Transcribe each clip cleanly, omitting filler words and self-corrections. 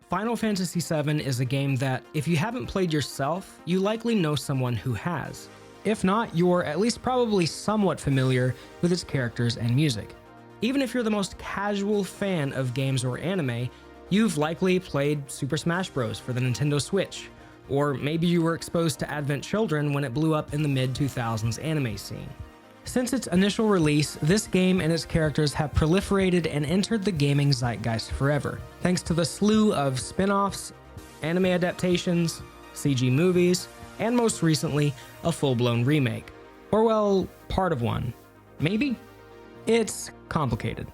Final Fantasy VII is a game that, if you haven't played yourself, you likely know someone who has. If not, you're at least probably somewhat familiar with its characters and music. Even if you're the most casual fan of games or anime, you've likely played Super Smash Bros. For the Nintendo Switch, or maybe you were exposed to Advent Children when it blew up in the mid-2000s anime scene. Since its initial release, this game and its characters have proliferated and entered the gaming zeitgeist forever, thanks to the slew of spin-offs, anime adaptations, CG movies, and most recently, a full-blown remake. Or well, part of one. Maybe? It's complicated.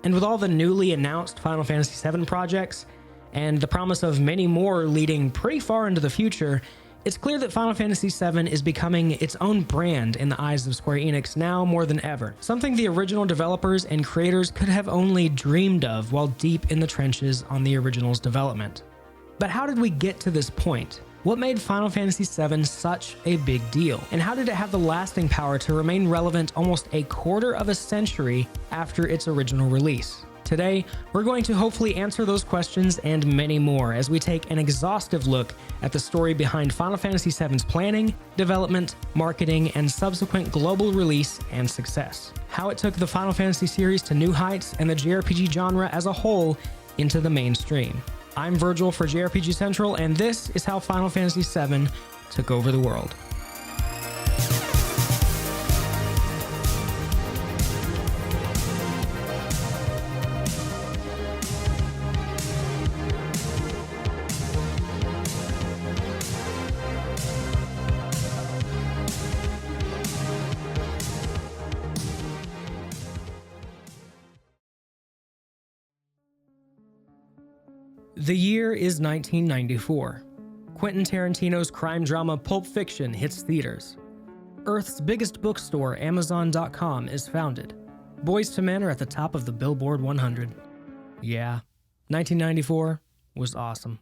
And with all the newly announced Final Fantasy VII projects, and the promise of many more leading pretty far into the future, it's clear that Final Fantasy VII is becoming its own brand in the eyes of Square Enix now more than ever, something the original developers and creators could have only dreamed of while deep in the trenches on the original's development. But how did we get to this point? What made Final Fantasy VII such a big deal? And how did it have the lasting power to remain relevant almost a quarter of a century after its original release? Today, we're going to hopefully answer those questions and many more as we take an exhaustive look at the story behind Final Fantasy VII's planning, development, marketing, and subsequent global release and success. How it took the Final Fantasy series to new heights and the JRPG genre as a whole into the mainstream. I'm Virgil for JRPG Central, and this is how Final Fantasy VII took over the world. The year is 1994. Quentin Tarantino's crime drama Pulp Fiction hits theaters. Earth's biggest bookstore, Amazon.com, is founded. Boyz II Men are at the top of the Billboard 100. Yeah, 1994 was awesome.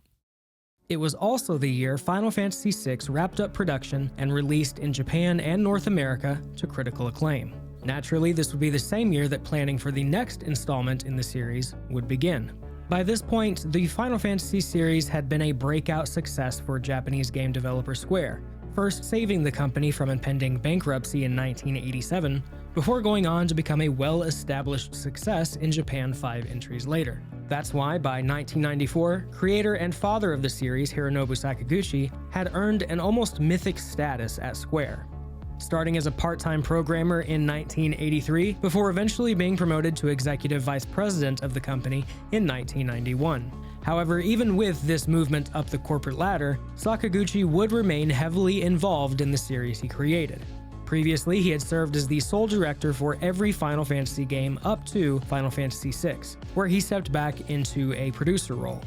It was also the year Final Fantasy VI wrapped up production and released in Japan and North America to critical acclaim. Naturally, this would be the same year that planning for the next installment in the series would begin. By this point, the Final Fantasy series had been a breakout success for Japanese game developer Square, first saving the company from impending bankruptcy in 1987, before going on to become a well-established success in Japan 5 entries later. That's why, by 1994, creator and father of the series Hironobu Sakaguchi had earned an almost mythic status at Square, starting as a part-time programmer in 1983 before eventually being promoted to executive vice president of the company in 1991. However, even with this movement up the corporate ladder, Sakaguchi would remain heavily involved in the series he created. Previously, he had served as the sole director for every Final Fantasy game up to Final Fantasy VI, where he stepped back into a producer role.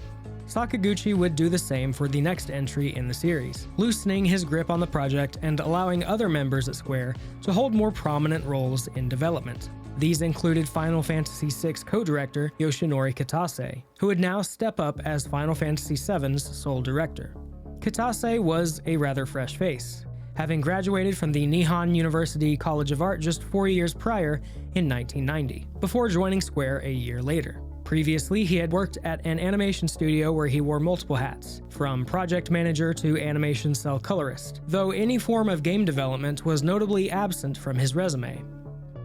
Sakaguchi would do the same for the next entry in the series, loosening his grip on the project and allowing other members at Square to hold more prominent roles in development. These included Final Fantasy VI co-director Yoshinori Kitase, who would now step up as Final Fantasy VII's sole director. Kitase was a rather fresh face, having graduated from the Nihon University College of Art just 4 years prior in 1990, before joining Square a year later. Previously, he had worked at an animation studio where he wore multiple hats, from project manager to animation cell colorist, though any form of game development was notably absent from his resume.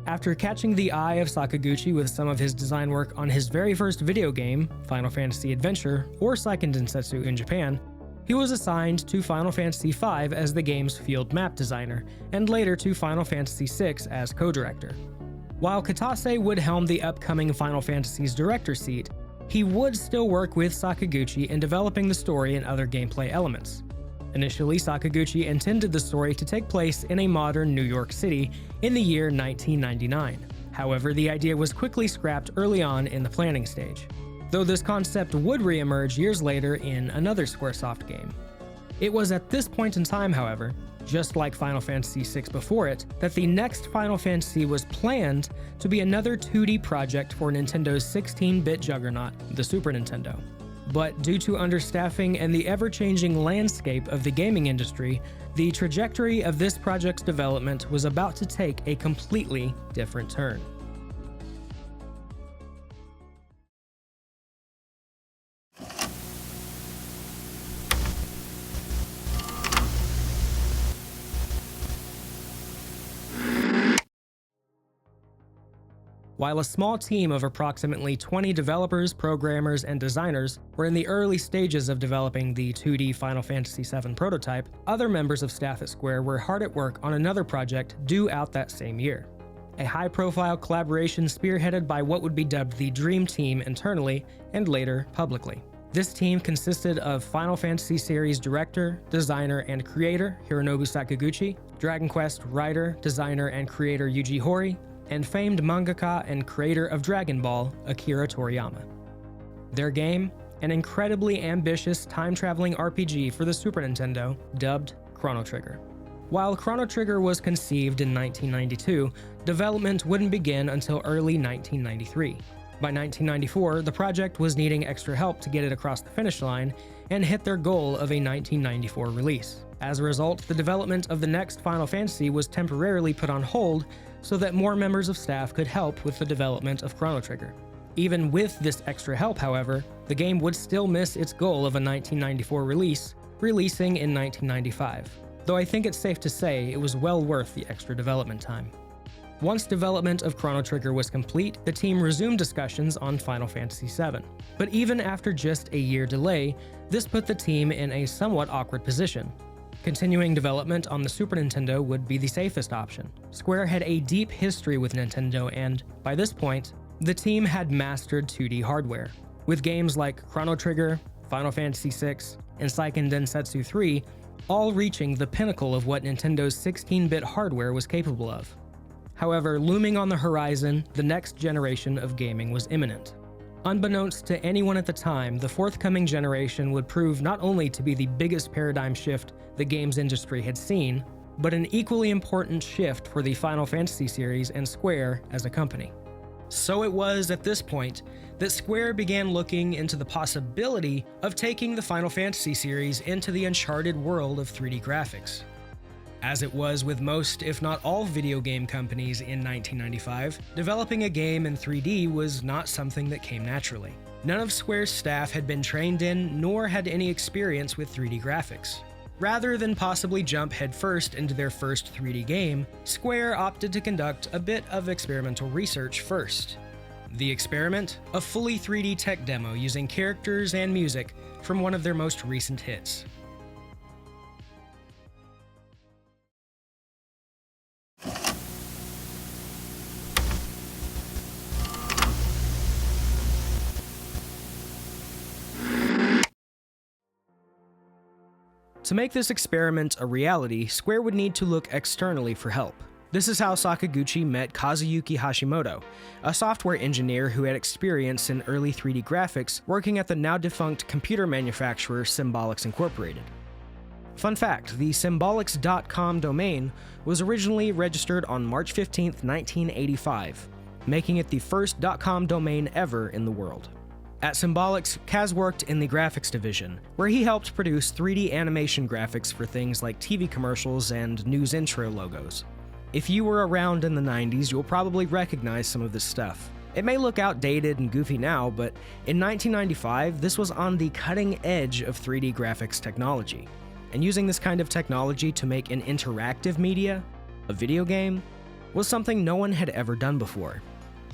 After catching the eye of Sakaguchi with some of his design work on his very first video game, Final Fantasy Adventure, or Seiken Densetsu in Japan, he was assigned to Final Fantasy V as the game's field map designer, and later to Final Fantasy VI as co-director. While Kitase would helm the upcoming Final Fantasy's director seat, he would still work with Sakaguchi in developing the story and other gameplay elements. Initially, Sakaguchi intended the story to take place in a modern New York City in the year 1999. However, the idea was quickly scrapped early on in the planning stage, though this concept would re-emerge years later in another Squaresoft game. It was at this point in time, however, just like Final Fantasy VI before it, that the next Final Fantasy was planned to be another 2D project for Nintendo's 16-bit juggernaut, the Super Nintendo. But due to understaffing and the ever-changing landscape of the gaming industry, the trajectory of this project's development was about to take a completely different turn. While a small team of approximately 20 developers, programmers, and designers were in the early stages of developing the 2D Final Fantasy VII prototype, other members of staff at Square were hard at work on another project due out that same year. A high-profile collaboration spearheaded by what would be dubbed the Dream Team internally and later publicly. This team consisted of Final Fantasy series director, designer, and creator Hironobu Sakaguchi, Dragon Quest writer, designer, and creator Yuji Horii, and famed mangaka and creator of Dragon Ball, Akira Toriyama. Their game, an incredibly ambitious time-traveling RPG for the Super Nintendo, dubbed Chrono Trigger. While Chrono Trigger was conceived in 1992, development wouldn't begin until early 1993. By 1994, the project was needing extra help to get it across the finish line and hit their goal of a 1994 release. As a result, the development of the next Final Fantasy was temporarily put on hold so that more members of staff could help with the development of Chrono Trigger. Even with this extra help, however, the game would still miss its goal of a 1994 release, releasing in 1995. Though I think it's safe to say it was well worth the extra development time. Once development of Chrono Trigger was complete, the team resumed discussions on Final Fantasy VII. But even after just a year delay, this put the team in a somewhat awkward position. Continuing development on the Super Nintendo would be the safest option. Square had a deep history with Nintendo and, by this point, the team had mastered 2D hardware. With games like Chrono Trigger, Final Fantasy VI, and Seiken Densetsu 3, all reaching the pinnacle of what Nintendo's 16-bit hardware was capable of. However, looming on the horizon, the next generation of gaming was imminent. Unbeknownst to anyone at the time, the forthcoming generation would prove not only to be the biggest paradigm shift the games industry had seen, but an equally important shift for the Final Fantasy series and Square as a company. So it was at this point that Square began looking into the possibility of taking the Final Fantasy series into the uncharted world of 3D graphics. As it was with most, if not all, video game companies in 1995, developing a game in 3D was not something that came naturally. None of Square's staff had been trained in, nor had any experience with 3D graphics. Rather than possibly jump headfirst into their first 3D game, Square opted to conduct a bit of experimental research first. The experiment? A fully 3D tech demo using characters and music from one of their most recent hits. To make this experiment a reality, Square would need to look externally for help. This is how Sakaguchi met Kazuyuki Hashimoto, a software engineer who had experience in early 3D graphics working at the now-defunct computer manufacturer Symbolics Incorporated. Fun fact, the symbolics.com domain was originally registered on March 15, 1985, making it the first .com domain ever in the world. At Symbolics, Kaz worked in the graphics division, where he helped produce 3D animation graphics for things like TV commercials and news intro logos. If you were around in the 90s, you'll probably recognize some of this stuff. It may look outdated and goofy now, but in 1995, this was on the cutting edge of 3D graphics technology. And using this kind of technology to make an interactive media, a video game, was something no one had ever done before.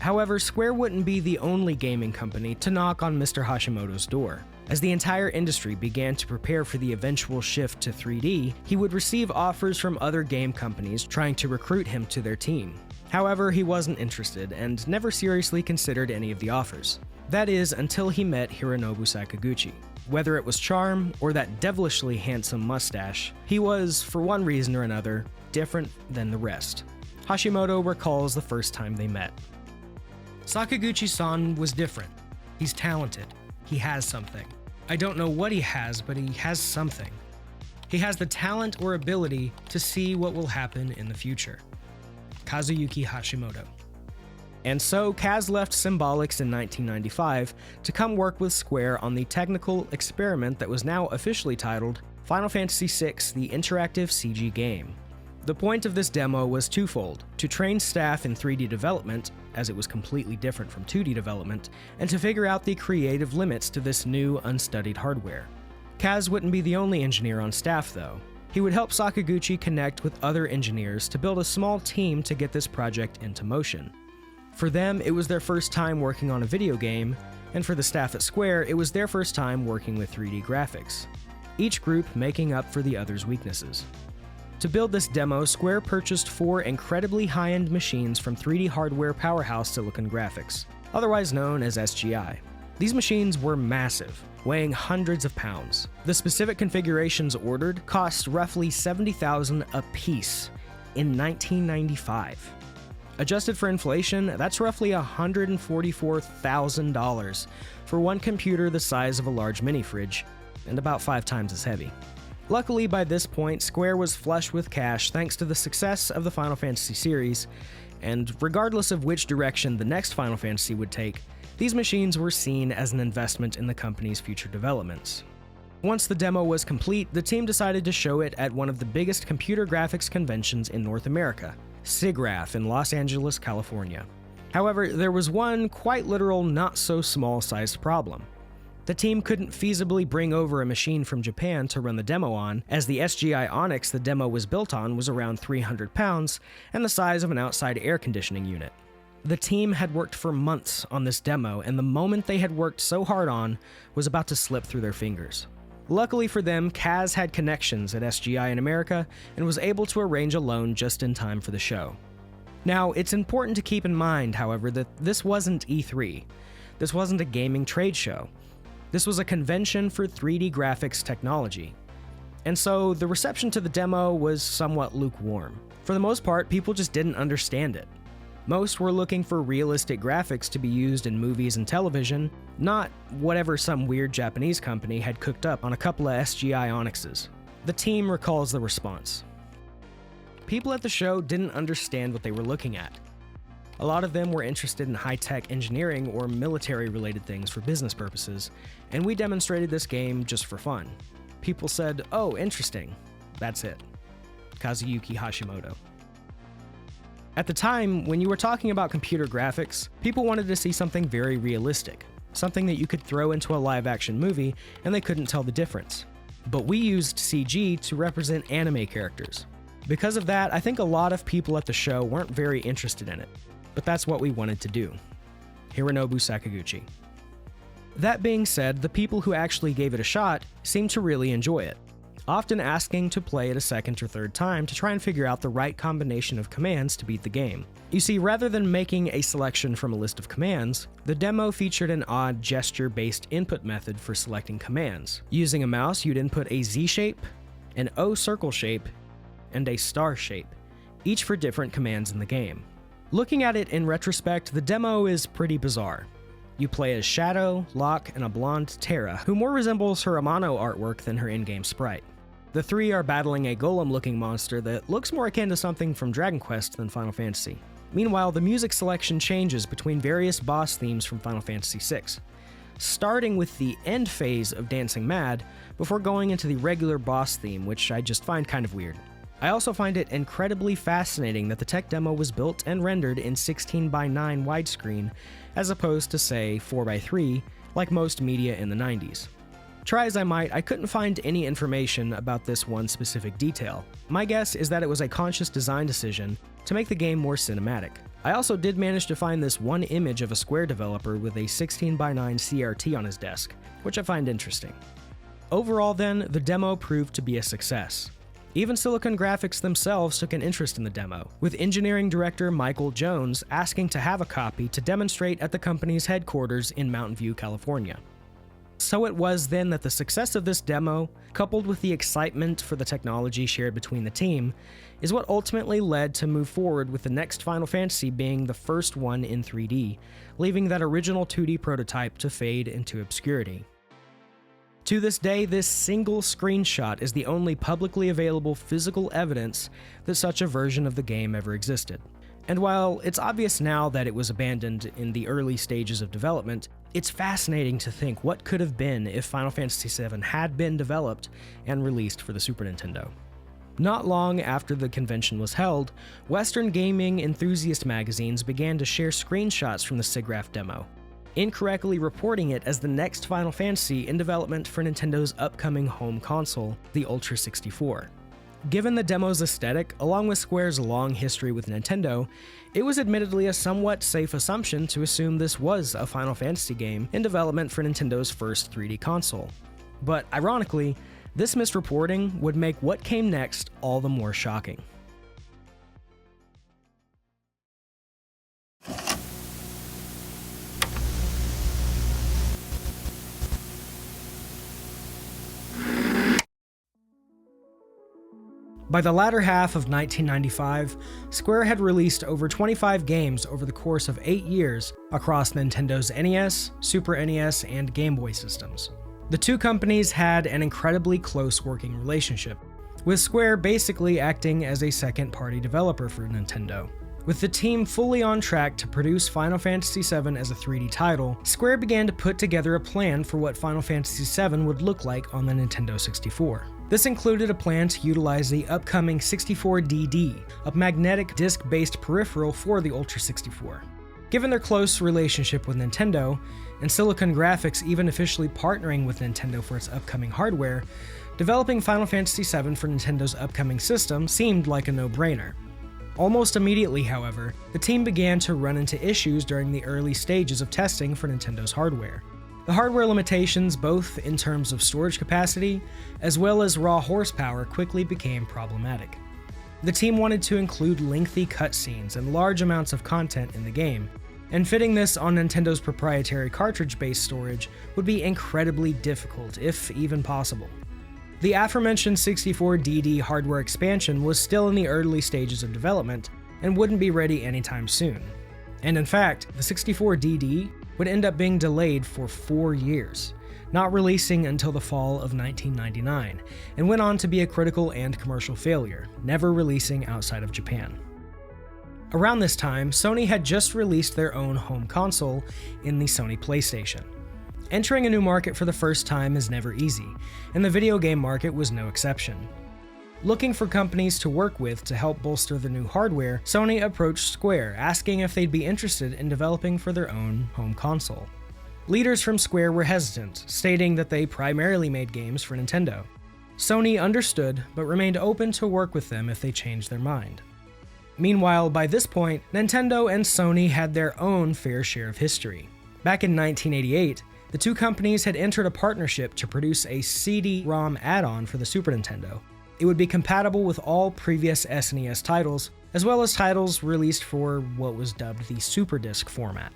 However, Square wouldn't be the only gaming company to knock on Mr. Hashimoto's door. As the entire industry began to prepare for the eventual shift to 3D, he would receive offers from other game companies trying to recruit him to their team. However, he wasn't interested and never seriously considered any of the offers. That is, until he met Hironobu Sakaguchi. Whether it was charm or that devilishly handsome mustache, he was, for one reason or another, different than the rest. Hashimoto recalls the first time they met. Sakaguchi-san was different. He's talented. He has something. I don't know what he has, but he has something. He has the talent or ability to see what will happen in the future. Kazuyuki Hashimoto. And so, Kaz left Symbolics in 1995 to come work with Square on the technical experiment that was now officially titled Final Fantasy VI: The Interactive CG Game. The point of this demo was twofold: to train staff in 3D development, as it was completely different from 2D development, and to figure out the creative limits to this new, unstudied hardware. Kaz wouldn't be the only engineer on staff, though. He would help Sakaguchi connect with other engineers to build a small team to get this project into motion. For them, it was their first time working on a video game, and for the staff at Square, it was their first time working with 3D graphics, each group making up for the other's weaknesses. To build this demo, Square purchased 4 incredibly high-end machines from 3D hardware powerhouse Silicon Graphics, otherwise known as SGI. These machines were massive, weighing hundreds of pounds. The specific configurations ordered cost roughly $70,000 a piece in 1995. Adjusted for inflation, that's roughly $144,000 for one computer the size of a large mini-fridge, and about 5 times as heavy. Luckily, by this point, Square was flush with cash thanks to the success of the Final Fantasy series, and regardless of which direction the next Final Fantasy would take, these machines were seen as an investment in the company's future developments. Once the demo was complete, the team decided to show it at one of the biggest computer graphics conventions in North America, SIGGRAPH in Los Angeles, California. However, there was one quite literal not-so-small-sized problem. The team couldn't feasibly bring over a machine from Japan to run the demo on, as the SGI Onyx the demo was built on was around 300 pounds and the size of an outside air conditioning unit. The team had worked for months on this demo, and the moment they had worked so hard on was about to slip through their fingers. Luckily for them, Kaz had connections at SGI in America and was able to arrange a loan just in time for the show. Now, it's important to keep in mind, however, that this wasn't E3. This wasn't a gaming trade show. This was a convention for 3D graphics technology. And so, the reception to the demo was somewhat lukewarm. For the most part, people just didn't understand it. Most were looking for realistic graphics to be used in movies and television, not whatever some weird Japanese company had cooked up on a couple of SGI Onyxes. The team recalls the response. People at the show didn't understand what they were looking at. A lot of them were interested in high-tech engineering or military-related things for business purposes, and we demonstrated this game just for fun. People said, "Oh, interesting." That's it. Kazuyuki Hashimoto. At the time, when you were talking about computer graphics, people wanted to see something very realistic, something that you could throw into a live-action movie and they couldn't tell the difference. But we used CG to represent anime characters. Because of that, I think a lot of people at the show weren't very interested in it, but that's what we wanted to do. Hironobu Sakaguchi. That being said, the people who actually gave it a shot seemed to really enjoy it, often asking to play it a second or third time to try and figure out the right combination of commands to beat the game. You see, rather than making a selection from a list of commands, the demo featured an odd gesture-based input method for selecting commands. Using a mouse, you'd input a Z shape, an O circle shape, and a star shape, each for different commands in the game. Looking at it in retrospect, the demo is pretty bizarre. You play as Shadow, Locke, and a blonde Terra, who more resembles her Amano artwork than her in-game sprite. The three are battling a golem-looking monster that looks more akin to something from Dragon Quest than Final Fantasy. Meanwhile, the music selection changes between various boss themes from Final Fantasy VI, starting with the end phase of Dancing Mad before going into the regular boss theme, which I just find kind of weird. I also find it incredibly fascinating that the tech demo was built and rendered in 16:9 widescreen, as opposed to, say, 4:3, like most media in the 90s. Try as I might, I couldn't find any information about this one specific detail. My guess is that it was a conscious design decision to make the game more cinematic. I also did manage to find this one image of a Square developer with a 16:9 CRT on his desk, which I find interesting. Overall then, the demo proved to be a success. Even Silicon Graphics themselves took an interest in the demo, with engineering director Michael Jones asking to have a copy to demonstrate at the company's headquarters in Mountain View, California. So it was then that the success of this demo, coupled with the excitement for the technology shared between the team, is what ultimately led to move forward with the next Final Fantasy being the first one in 3D, leaving that original 2D prototype to fade into obscurity. To this day, this single screenshot is the only publicly available physical evidence that such a version of the game ever existed. And while it's obvious now that it was abandoned in the early stages of development, it's fascinating to think what could have been if Final Fantasy VII had been developed and released for the Super Nintendo. Not long after the convention was held, Western gaming enthusiast magazines began to share screenshots from the SIGGRAPH demo, incorrectly reporting it as the next Final Fantasy in development for Nintendo's upcoming home console, the Ultra 64. Given the demo's aesthetic, along with Square's long history with Nintendo, it was admittedly a somewhat safe assumption to assume this was a Final Fantasy game in development for Nintendo's first 3D console. But ironically, this misreporting would make what came next all the more shocking. By the latter half of 1995, Square had released over 25 games over the course of 8 years across Nintendo's NES, Super NES, and Game Boy systems. The two companies had an incredibly close working relationship, with Square basically acting as a second-party developer for Nintendo. With the team fully on track to produce Final Fantasy VII as a 3D title, Square began to put together a plan for what Final Fantasy VII would look like on the Nintendo 64. This included a plan to utilize the upcoming 64DD, a magnetic disc-based peripheral for the Ultra 64. Given their close relationship with Nintendo, and Silicon Graphics even officially partnering with Nintendo for its upcoming hardware, developing Final Fantasy VII for Nintendo's upcoming system seemed like a no-brainer. Almost immediately, however, the team began to run into issues during the early stages of testing for Nintendo's hardware. The hardware limitations, both in terms of storage capacity as well as raw horsepower, quickly became problematic. The team wanted to include lengthy cutscenes and large amounts of content in the game, and fitting this on Nintendo's proprietary cartridge-based storage would be incredibly difficult, if even possible. The aforementioned 64DD hardware expansion was still in the early stages of development and wouldn't be ready anytime soon. And in fact, the 64DD would end up being delayed for 4 years, not releasing until the fall of 1999, and went on to be a critical and commercial failure, never releasing outside of Japan. Around this time, Sony had just released their own home console in the Sony PlayStation. Entering a new market for the first time is never easy, and the video game market was no exception. Looking for companies to work with to help bolster the new hardware, Sony approached Square, asking if they'd be interested in developing for their own home console. Leaders from Square were hesitant, stating that they primarily made games for Nintendo. Sony understood, but remained open to work with them if they changed their mind. Meanwhile, by this point, Nintendo and Sony had their own fair share of history. Back in 1988, the two companies had entered a partnership to produce a CD-ROM add-on for the Super Nintendo. It would be compatible with all previous SNES titles, as well as titles released for what was dubbed the Super Disc format.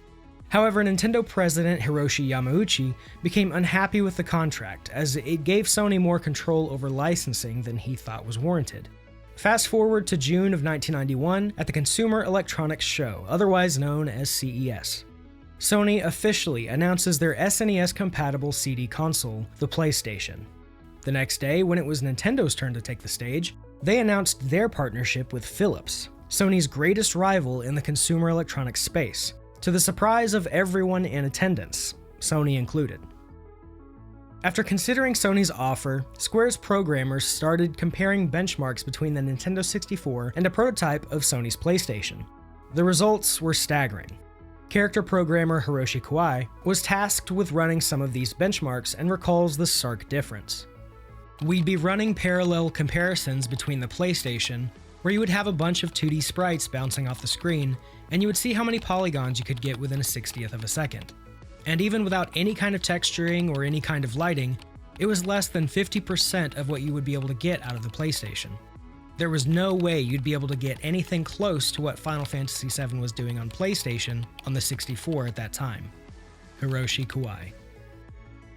However, Nintendo president Hiroshi Yamauchi became unhappy with the contract, as it gave Sony more control over licensing than he thought was warranted. Fast forward to June of 1991 at the Consumer Electronics Show, otherwise known as CES. Sony officially announces their SNES-compatible CD console, the PlayStation. The next day, when it was Nintendo's turn to take the stage, they announced their partnership with Philips, Sony's greatest rival in the consumer electronics space, to the surprise of everyone in attendance, Sony included. After considering Sony's offer, Square's programmers started comparing benchmarks between the Nintendo 64 and a prototype of Sony's PlayStation. The results were staggering. Character programmer Hiroshi Kawai was tasked with running some of these benchmarks and recalls the stark difference. We'd be running parallel comparisons between the PlayStation, where you would have a bunch of 2D sprites bouncing off the screen, and you would see how many polygons you could get within a 60th of a second. And even without any kind of texturing or any kind of lighting, it was less than 50% of what you would be able to get out of the PlayStation. There was no way you'd be able to get anything close to what Final Fantasy VII was doing on PlayStation on the 64 at that time. Hiroshi Kawai.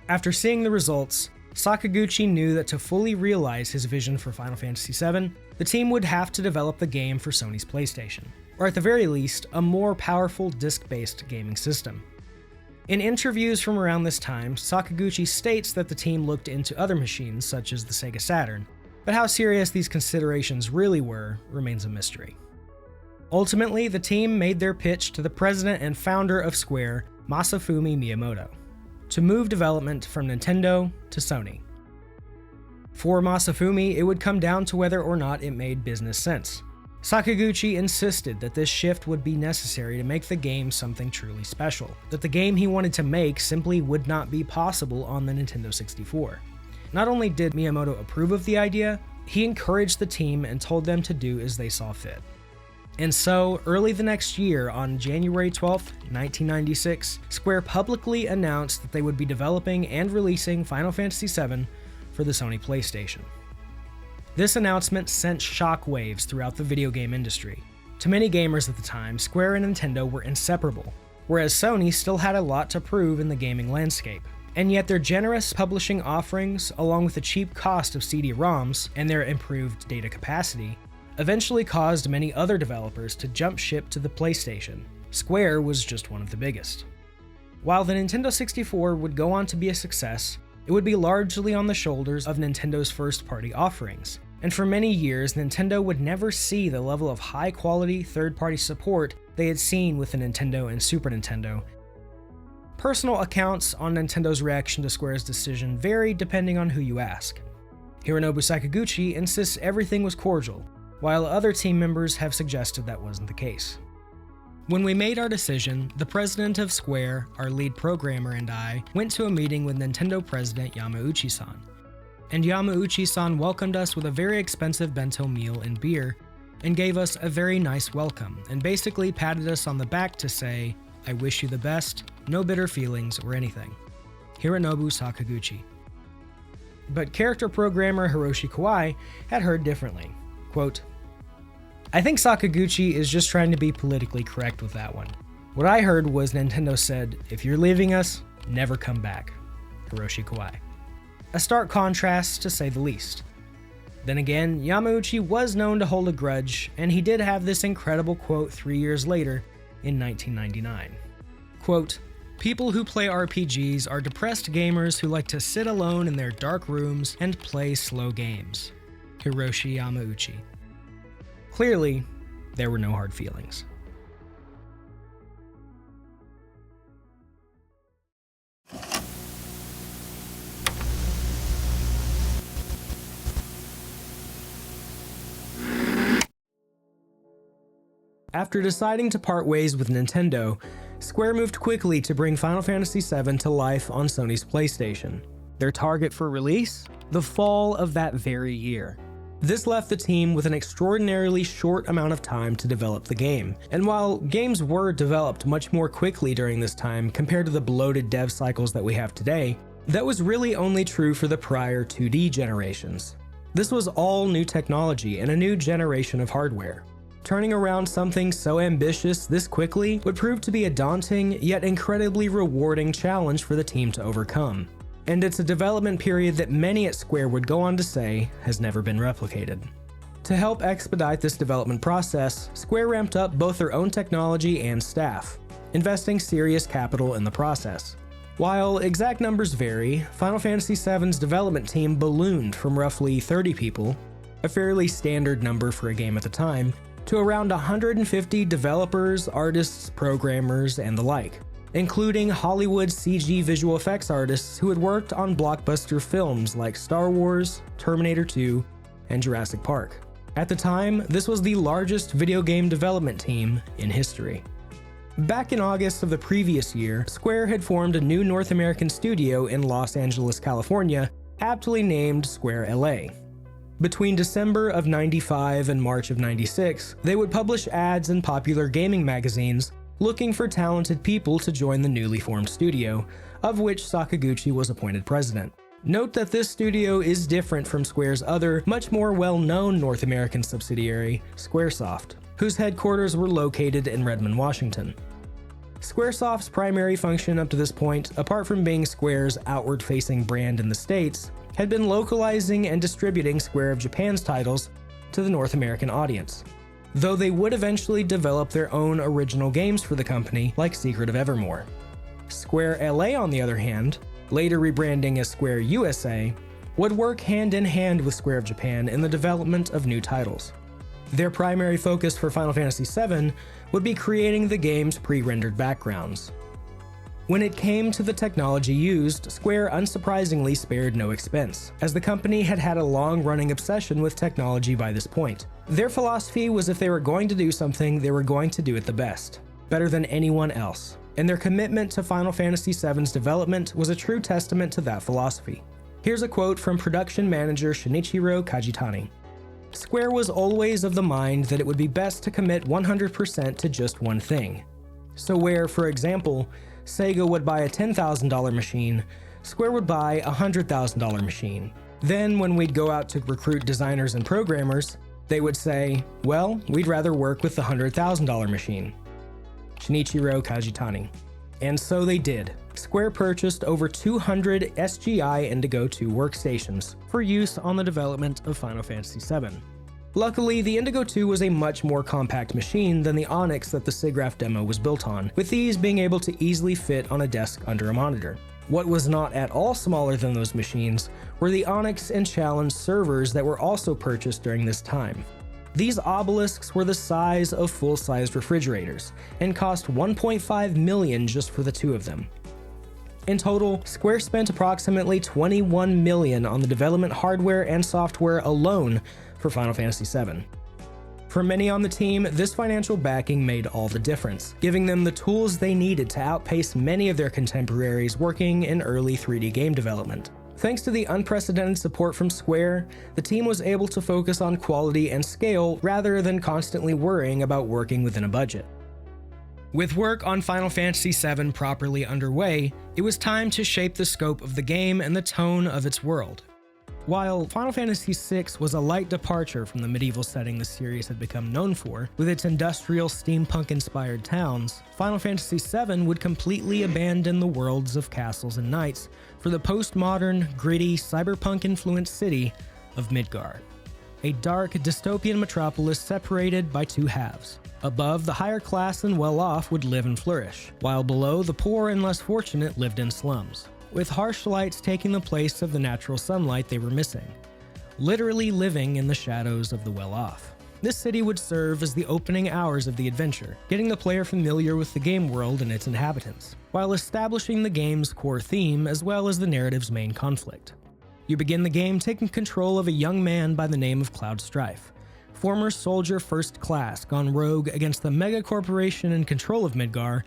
After seeing the results, Sakaguchi knew that to fully realize his vision for Final Fantasy VII, the team would have to develop the game for Sony's PlayStation, or at the very least, a more powerful disc-based gaming system. In interviews from around this time, Sakaguchi states that the team looked into other machines such as the Sega Saturn, but how serious these considerations really were remains a mystery. Ultimately, the team made their pitch to the president and founder of Square, Masafumi Miyamoto, to move development from Nintendo to Sony. For Masafumi, it would come down to whether or not it made business sense. Sakaguchi insisted that this shift would be necessary to make the game something truly special, that the game he wanted to make simply would not be possible on the Nintendo 64. Not only did Miyamoto approve of the idea, he encouraged the team and told them to do as they saw fit. And so, early the next year, on January 12, 1996, Square publicly announced that they would be developing and releasing Final Fantasy VII for the Sony PlayStation. This announcement sent shockwaves throughout the video game industry. To many gamers at the time, Square and Nintendo were inseparable, whereas Sony still had a lot to prove in the gaming landscape. And yet their generous publishing offerings, along with the cheap cost of CD-ROMs and their improved data capacity, eventually caused many other developers to jump ship to the PlayStation. Square was just one of the biggest. While the Nintendo 64 would go on to be a success, it would be largely on the shoulders of Nintendo's first-party offerings, and for many years Nintendo would never see the level of high-quality third-party support they had seen with the Nintendo and Super Nintendo. Personal accounts on Nintendo's reaction to Square's decision vary depending on who you ask. Hironobu Sakaguchi insists everything was cordial, while other team members have suggested that wasn't the case. When we made our decision, the president of Square, our lead programmer, and I went to a meeting with Nintendo president Yamauchi-san. And Yamauchi-san welcomed us with a very expensive bento meal and beer, and gave us a very nice welcome, and basically patted us on the back to say, "I wish you the best, no bitter feelings or anything. Hironobu Sakaguchi." But character programmer Hiroshi Kawai had heard differently. Quote, "I think Sakaguchi is just trying to be politically correct with that one. What I heard was Nintendo said, 'If you're leaving us, never come back.'" Hiroshi Kawai. A stark contrast, to say the least. Then again, Yamauchi was known to hold a grudge, and he did have this incredible quote 3 years later, in 1999. Quote, "People who play RPGs are depressed gamers who like to sit alone in their dark rooms and play slow games." Hiroshi Yamauchi. Clearly, there were no hard feelings. After deciding to part ways with Nintendo, Square moved quickly to bring Final Fantasy VII to life on Sony's PlayStation. Their target for release? The fall of that very year. This left the team with an extraordinarily short amount of time to develop the game, and while games were developed much more quickly during this time compared to the bloated dev cycles that we have today, that was really only true for the prior 2D generations. This was all new technology and a new generation of hardware. Turning around something so ambitious this quickly would prove to be a daunting yet incredibly rewarding challenge for the team to overcome. And it's a development period that many at Square would go on to say has never been replicated. To help expedite this development process, Square ramped up both their own technology and staff, investing serious capital in the process. While exact numbers vary, Final Fantasy VII's development team ballooned from roughly 30 people, a fairly standard number for a game at the time, to around 150 developers, artists, programmers, and the like, including Hollywood CG visual effects artists who had worked on blockbuster films like Star Wars, Terminator 2, and Jurassic Park. At the time, this was the largest video game development team in history. Back in August of the previous year, Square had formed a new North American studio in Los Angeles, California, aptly named Square LA. Between December of '95 and March of '96, they would publish ads in popular gaming magazines looking for talented people to join the newly formed studio, of which Sakaguchi was appointed president. Note that this studio is different from Square's other, much more well-known North American subsidiary, Squaresoft, whose headquarters were located in Redmond, Washington. Squaresoft's primary function up to this point, apart from being Square's outward-facing brand in the States, had been localizing and distributing Square of Japan's titles to the North American audience, though they would eventually develop their own original games for the company, like Secret of Evermore. Square LA, on the other hand, later rebranding as Square USA, would work hand in hand with Square of Japan in the development of new titles. Their primary focus for Final Fantasy VII would be creating the game's pre-rendered backgrounds. When it came to the technology used, Square unsurprisingly spared no expense, as the company had had a long-running obsession with technology by this point. Their philosophy was if they were going to do something, they were going to do it the best, better than anyone else, and their commitment to Final Fantasy VII's development was a true testament to that philosophy. Here's a quote from production manager Shinichiro Kajitani. Square was always of the mind that it would be best to commit 100% to just one thing. So where, for example, Sega would buy a $10,000 machine, Square would buy a $100,000 machine. Then when we'd go out to recruit designers and programmers, they would say, well, we'd rather work with the $100,000 machine. Shinichiro Kajitani. And so they did. Square purchased over 200 SGI Indigo 2 workstations for use on the development of Final Fantasy VII. Luckily, the Indigo 2 was a much more compact machine than the Onyx that the SIGGRAPH demo was built on, with these being able to easily fit on a desk under a monitor. What was not at all smaller than those machines were the Onyx and Challenge servers that were also purchased during this time. These obelisks were the size of full-sized refrigerators and cost $1.5 million just for the two of them. In total, Square spent approximately $21 million on the development hardware and software alone for Final Fantasy VII. For many on the team, this financial backing made all the difference, giving them the tools they needed to outpace many of their contemporaries working in early 3D game development. Thanks to the unprecedented support from Square, the team was able to focus on quality and scale rather than constantly worrying about working within a budget. With work on Final Fantasy VII properly underway, it was time to shape the scope of the game and the tone of its world. While Final Fantasy VI was a light departure from the medieval setting the series had become known for, with its industrial steampunk-inspired towns, Final Fantasy VII would completely abandon the worlds of castles and knights for the postmodern, gritty, cyberpunk-influenced city of Midgar. A dark, dystopian metropolis separated by two halves. Above, the higher class and well-off would live and flourish, while below, the poor and less fortunate lived in slums, with harsh lights taking the place of the natural sunlight they were missing, literally living in the shadows of the well-off. This city would serve as the opening hours of the adventure, getting the player familiar with the game world and its inhabitants, while establishing the game's core theme as well as the narrative's main conflict. You begin the game taking control of a young man by the name of Cloud Strife, former soldier first class gone rogue against the mega corporation in control of Midgar,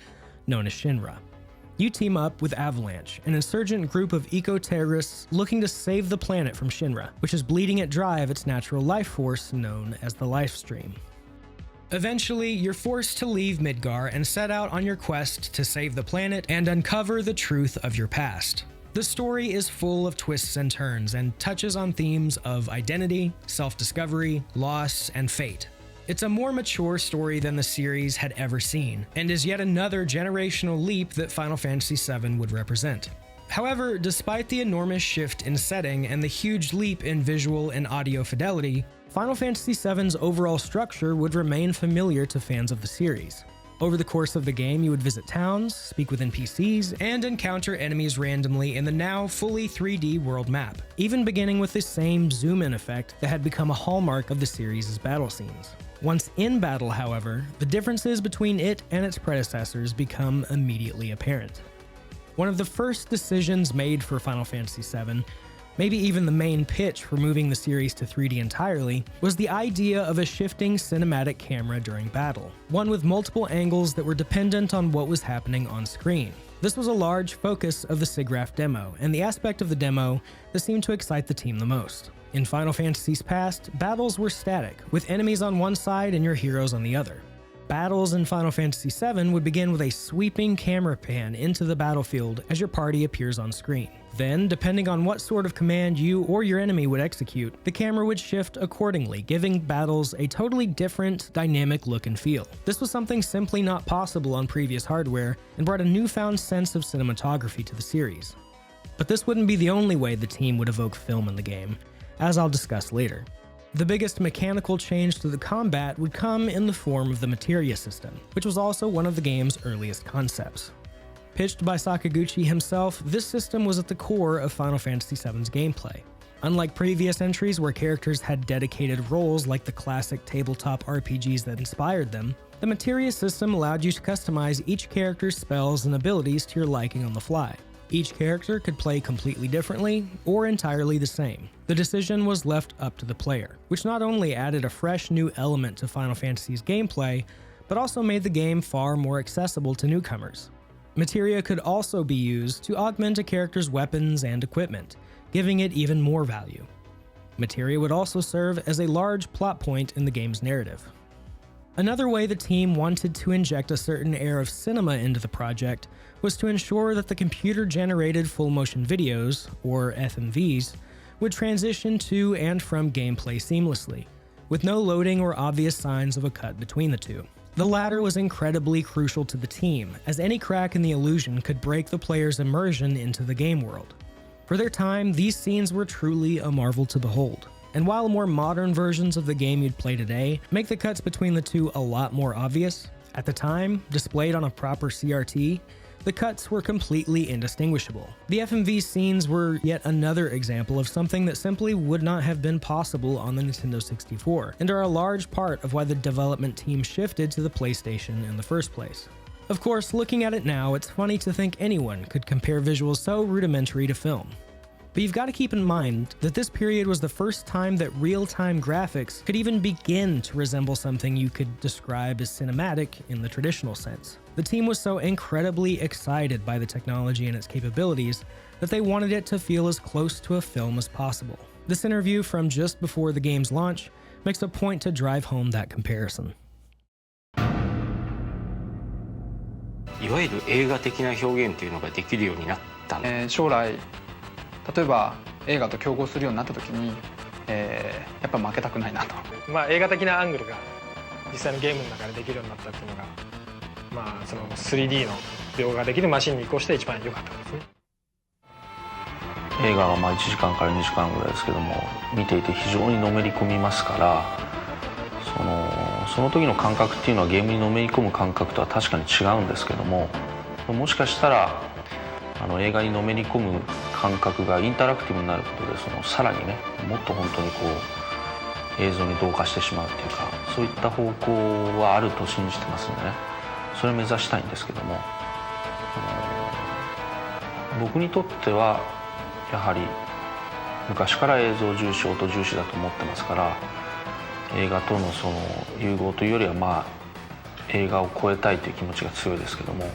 known as Shinra. You team up with Avalanche, an insurgent group of eco-terrorists looking to save the planet from Shinra, which is bleeding it dry of its natural life force known as the Lifestream. Eventually, you're forced to leave Midgar and set out on your quest to save the planet and uncover the truth of your past. The story is full of twists and turns and touches on themes of identity, self-discovery, loss, and fate. It's a more mature story than the series had ever seen, and is yet another generational leap that Final Fantasy VII would represent. However, despite the enormous shift in setting and the huge leap in visual and audio fidelity, Final Fantasy VII's overall structure would remain familiar to fans of the series. Over the course of the game, you would visit towns, speak with NPCs, and encounter enemies randomly in the now fully 3D world map, even beginning with the same zoom-in effect that had become a hallmark of the series' battle scenes. Once in battle, however, the differences between it and its predecessors become immediately apparent. One of the first decisions made for Final Fantasy VII, maybe even the main pitch for moving the series to 3D entirely, was the idea of a shifting cinematic camera during battle, one with multiple angles that were dependent on what was happening on screen. This was a large focus of the SIGGRAPH demo, and the aspect of the demo that seemed to excite the team the most. In Final Fantasy's past, battles were static, with enemies on one side and your heroes on the other. Battles in Final Fantasy VII would begin with a sweeping camera pan into the battlefield as your party appears on screen. Then, depending on what sort of command you or your enemy would execute, the camera would shift accordingly, giving battles a totally different, dynamic look and feel. This was something simply not possible on previous hardware, and brought a newfound sense of cinematography to the series. But this wouldn't be the only way the team would evoke film in the game, as I'll discuss later. The biggest mechanical change to the combat would come in the form of the materia system, which was also one of the game's earliest concepts. Pitched by Sakaguchi himself, this system was at the core of Final Fantasy VII's gameplay. Unlike previous entries where characters had dedicated roles like the classic tabletop RPGs that inspired them, the materia system allowed you to customize each character's spells and abilities to your liking on the fly. Each character could play completely differently or entirely the same. The decision was left up to the player, which not only added a fresh new element to Final Fantasy's gameplay, but also made the game far more accessible to newcomers. Materia could also be used to augment a character's weapons and equipment, giving it even more value. Materia would also serve as a large plot point in the game's narrative. Another way the team wanted to inject a certain air of cinema into the project was to ensure that the computer-generated full-motion videos, or FMVs, would transition to and from gameplay seamlessly, with no loading or obvious signs of a cut between the two. The latter was incredibly crucial to the team, as any crack in the illusion could break the player's immersion into the game world. For their time, these scenes were truly a marvel to behold. And while more modern versions of the game you'd play today make the cuts between the two a lot more obvious, at the time, displayed on a proper CRT, the cuts were completely indistinguishable. The FMV scenes were yet another example of something that simply would not have been possible on the Nintendo 64, and are a large part of why the development team shifted to the PlayStation in the first place. Of course, looking at it now, it's funny to think anyone could compare visuals so rudimentary to film. But you've got to keep in mind that this period was the first time that real-time graphics could even begin to resemble something you could describe as cinematic in the traditional sense. The team was so incredibly excited by the technology and its capabilities that they wanted it to feel as close to a film as possible. This interview from just before the game's launch makes a point to drive home that comparison. いわゆる映画的な表現というのができるようになったんだ。将来例えば映画と競合するようになった時に、やっぱ負けたくないなと。映画的なアングルが実際のゲームの中でできるようになったっていうのが、その 3D の描画できるマシンに移行して一番良かったですね。映画が1時間から2時間ぐらいですけども、見ていて非常にのめり込みますから、その時の感覚っていうのはゲームにのめり込む感覚とは確かに違うんですけども、もしかしたら映画にのめり込む感覚がインタラクティブになることで、さらにね、もっと本当に映像に同化してしまうっていうか、そういった方向はあると信じてますんでね、それを目指したいんですけども、僕にとってはやはり昔から映像重視、音重視だと思ってますから、映画との融合というよりは映画を超えたいという気持ちが強いですけども。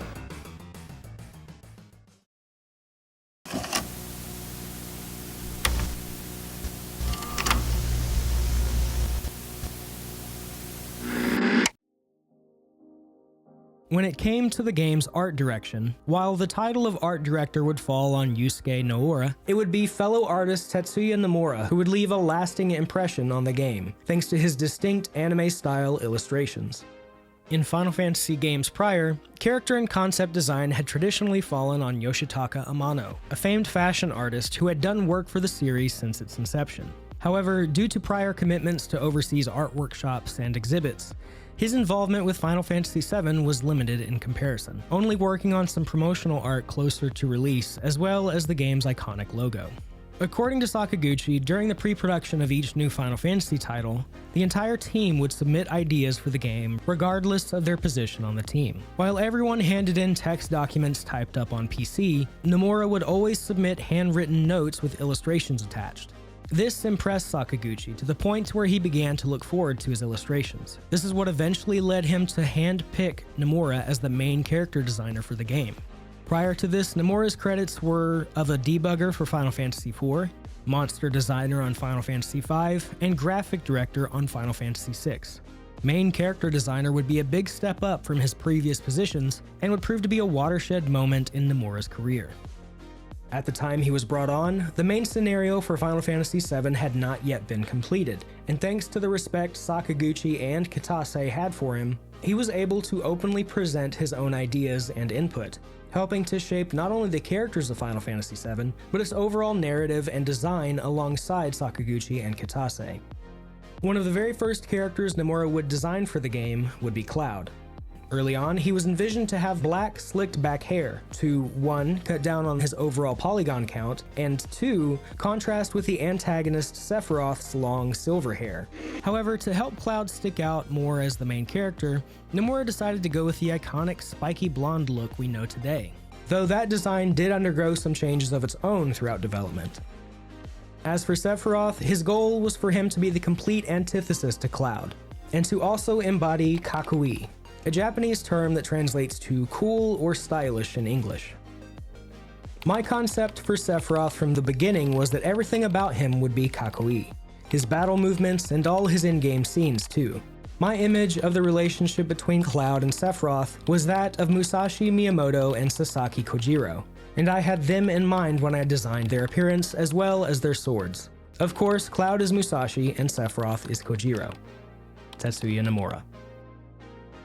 When it came to the game's art direction, while the title of art director would fall on Yusuke Noura, it would be fellow artist Tetsuya Nomura who would leave a lasting impression on the game, thanks to his distinct anime-style illustrations. In Final Fantasy games prior, character and concept design had traditionally fallen on Yoshitaka Amano, a famed fashion artist who had done work for the series since its inception. However, due to prior commitments to overseas art workshops and exhibits, his involvement with Final Fantasy VII was limited in comparison, only working on some promotional art closer to release, as well as the game's iconic logo. According to Sakaguchi, during the pre-production of each new Final Fantasy title, the entire team would submit ideas for the game regardless of their position on the team. While everyone handed in text documents typed up on PC, Nomura would always submit handwritten notes with illustrations attached. This impressed Sakaguchi to the point where he began to look forward to his illustrations. This is what eventually led him to hand-pick Nomura as the main character designer for the game. Prior to this, Nomura's credits were of a debugger for Final Fantasy IV, monster designer on Final Fantasy V, and graphic director on Final Fantasy VI. Main character designer would be a big step up from his previous positions and would prove to be a watershed moment in Nomura's career. At the time he was brought on, the main scenario for Final Fantasy VII had not yet been completed, and thanks to the respect Sakaguchi and Kitase had for him, he was able to openly present his own ideas and input, helping to shape not only the characters of Final Fantasy VII, but its overall narrative and design alongside Sakaguchi and Kitase. One of the very first characters Nomura would design for the game would be Cloud. Early on, he was envisioned to have black, slicked back hair to 1. Cut down on his overall polygon count, and 2. Contrast with the antagonist Sephiroth's long silver hair. However, to help Cloud stick out more as the main character, Nomura decided to go with the iconic spiky blonde look we know today, though that design did undergo some changes of its own throughout development. As for Sephiroth, his goal was for him to be the complete antithesis to Cloud, and to also embody kakui, a Japanese term that translates to cool or stylish in English. My concept for Sephiroth from the beginning was that everything about him would be kakoi. His battle movements and all his in-game scenes too. My image of the relationship between Cloud and Sephiroth was that of Musashi Miyamoto and Sasaki Kojiro, and I had them in mind when I designed their appearance as well as their swords. Of course, Cloud is Musashi and Sephiroth is Kojiro. Tetsuya Nomura.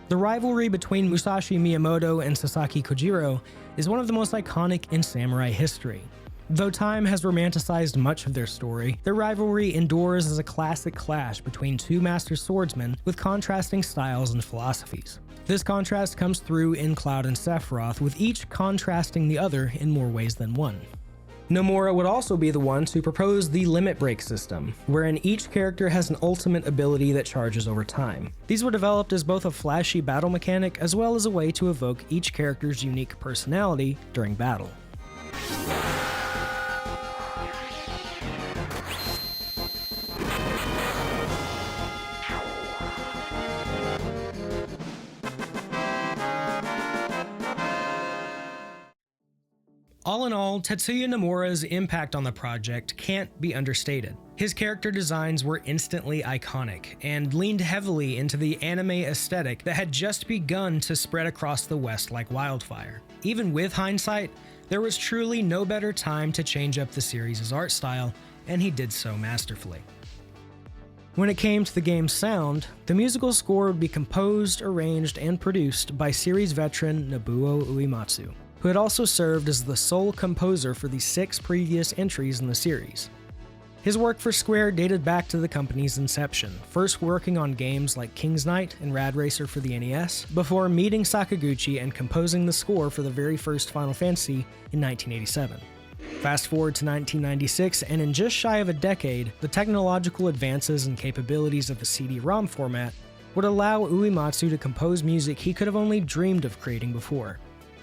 The rivalry between Musashi Miyamoto and Sasaki Kojiro is one of the most iconic in samurai history. Though time has romanticized much of their story, their rivalry endures as a classic clash between two master swordsmen with contrasting styles and philosophies. This contrast comes through in Cloud and Sephiroth, with each contrasting the other in more ways than one. Nomura would also be the one to propose the limit break system, wherein each character has an ultimate ability that charges over time. These were developed as both a flashy battle mechanic as well as a way to evoke each character's unique personality during battle. All in all, Tetsuya Nomura's impact on the project can't be understated. His character designs were instantly iconic, and leaned heavily into the anime aesthetic that had just begun to spread across the West like wildfire. Even with hindsight, there was truly no better time to change up the series' art style, and he did so masterfully. When it came to the game's sound, the musical score would be composed, arranged, and produced by series veteran Nobuo Uematsu, who had also served as the sole composer for the 6 previous entries in the series. His work for Square dated back to the company's inception, first working on games like King's Knight and Rad Racer for the NES, before meeting Sakaguchi and composing the score for the very first Final Fantasy in 1987. Fast forward to 1996, and in just shy of a decade, the technological advances and capabilities of the CD-ROM format would allow Uematsu to compose music he could have only dreamed of creating before.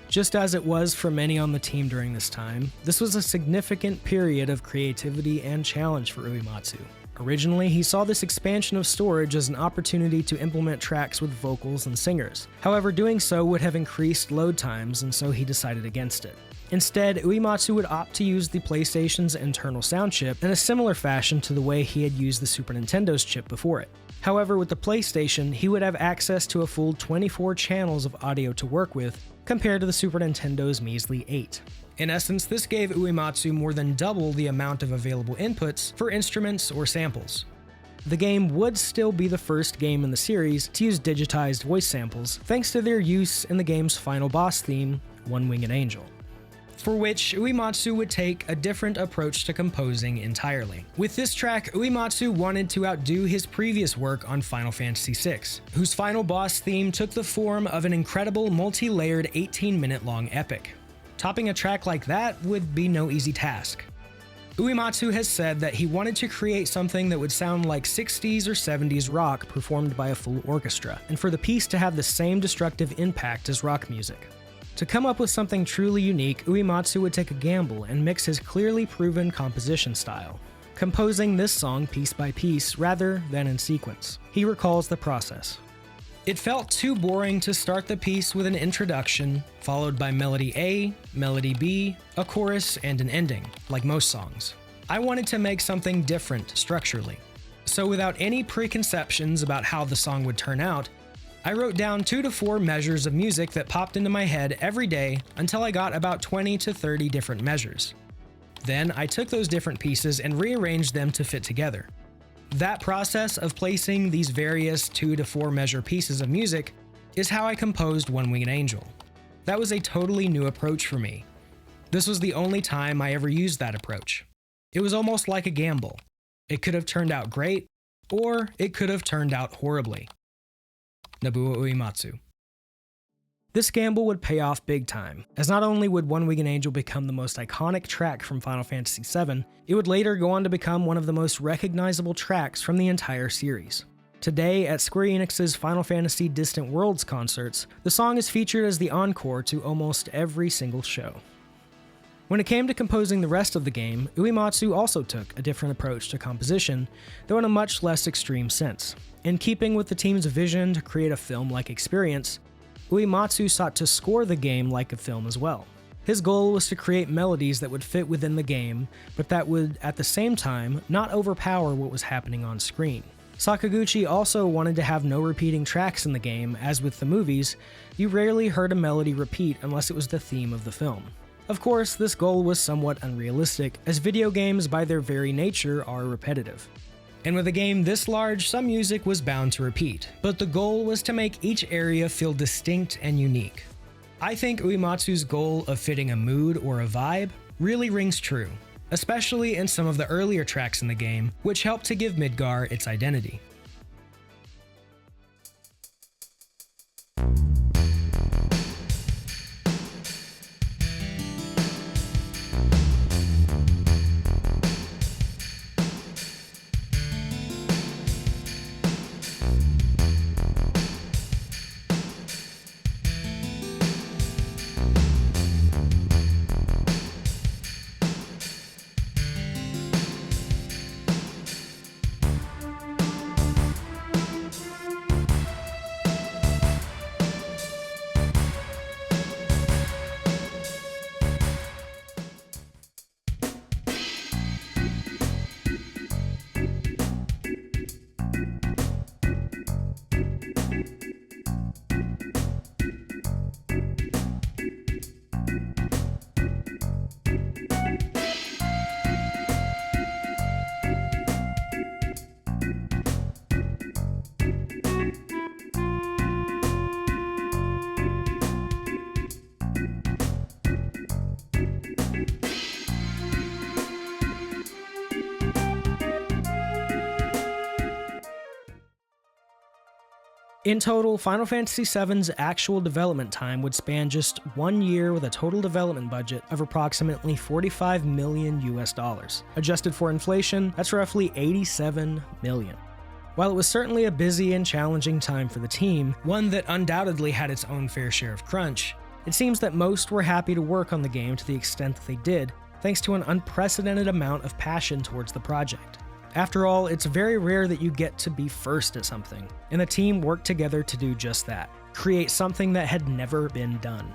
Just as it was for many on the team during this time, this was a significant period of creativity and challenge for Uematsu. Originally, he saw this expansion of storage as an opportunity to implement tracks with vocals and singers. However, doing so would have increased load times, and so he decided against it. Instead, Uematsu would opt to use the PlayStation's internal sound chip in a similar fashion to the way he had used the Super Nintendo's chip before it. However, with the PlayStation, he would have access to a full 24 channels of audio to work with, compared to the Super Nintendo's measly 8. In essence, this gave Uematsu more than double the amount of available inputs for instruments or samples. The game would still be the first game in the series to use digitized voice samples, thanks to their use in the game's final boss theme, One Winged Angel, for which Uematsu would take a different approach to composing entirely. With this track, Uematsu wanted to outdo his previous work on Final Fantasy VI, whose final boss theme took the form of an incredible multi-layered 18-minute long epic. Topping a track like that would be no easy task. Uematsu has said that he wanted to create something that would sound like 60s or 70s rock performed by a full orchestra, and for the piece to have the same destructive impact as rock music. To come up with something truly unique, Uematsu would take a gamble and mix his clearly proven composition style, composing this song piece by piece rather than in sequence. He recalls the process. It felt too boring to start the piece with an introduction, followed by melody A, melody B, a chorus, and an ending, like most songs. I wanted to make something different structurally. So without any preconceptions about how the song would turn out, I wrote down 2 to 4 measures of music that popped into my head every day until I got about 20 to 30 different measures. Then I took those different pieces and rearranged them to fit together. That process of placing these various 2 to 4 measure pieces of music is how I composed One Winged Angel. That was a totally new approach for me. This was the only time I ever used that approach. It was almost like a gamble. It could have turned out great, or it could have turned out horribly. Nobuo Uematsu. This gamble would pay off big time, as not only would One Winged Angel become the most iconic track from Final Fantasy VII, it would later go on to become one of the most recognizable tracks from the entire series. Today, at Square Enix's Final Fantasy Distant Worlds concerts, the song is featured as the encore to almost every single show. When it came to composing the rest of the game, Uematsu also took a different approach to composition, though in a much less extreme sense. In keeping with the team's vision to create a film-like experience, Uematsu sought to score the game like a film as well. His goal was to create melodies that would fit within the game, but that would, at the same time, not overpower what was happening on screen. Sakaguchi also wanted to have no repeating tracks in the game, as with the movies, you rarely heard a melody repeat unless it was the theme of the film. Of course, this goal was somewhat unrealistic, as video games by their very nature are repetitive. And with a game this large, some music was bound to repeat, but the goal was to make each area feel distinct and unique. I think Uematsu's goal of fitting a mood or a vibe really rings true, especially in some of the earlier tracks in the game, which helped to give Midgar its identity. In total, Final Fantasy VII's actual development time would span just 1 year with a total development budget of approximately $45 million US. Adjusted for inflation, that's roughly $87 million. While it was certainly a busy and challenging time for the team, one that undoubtedly had its own fair share of crunch, it seems that most were happy to work on the game to the extent that they did, thanks to an unprecedented amount of passion towards the project. After all, it's very rare that you get to be first at something, and the team worked together to do just that, create something that had never been done.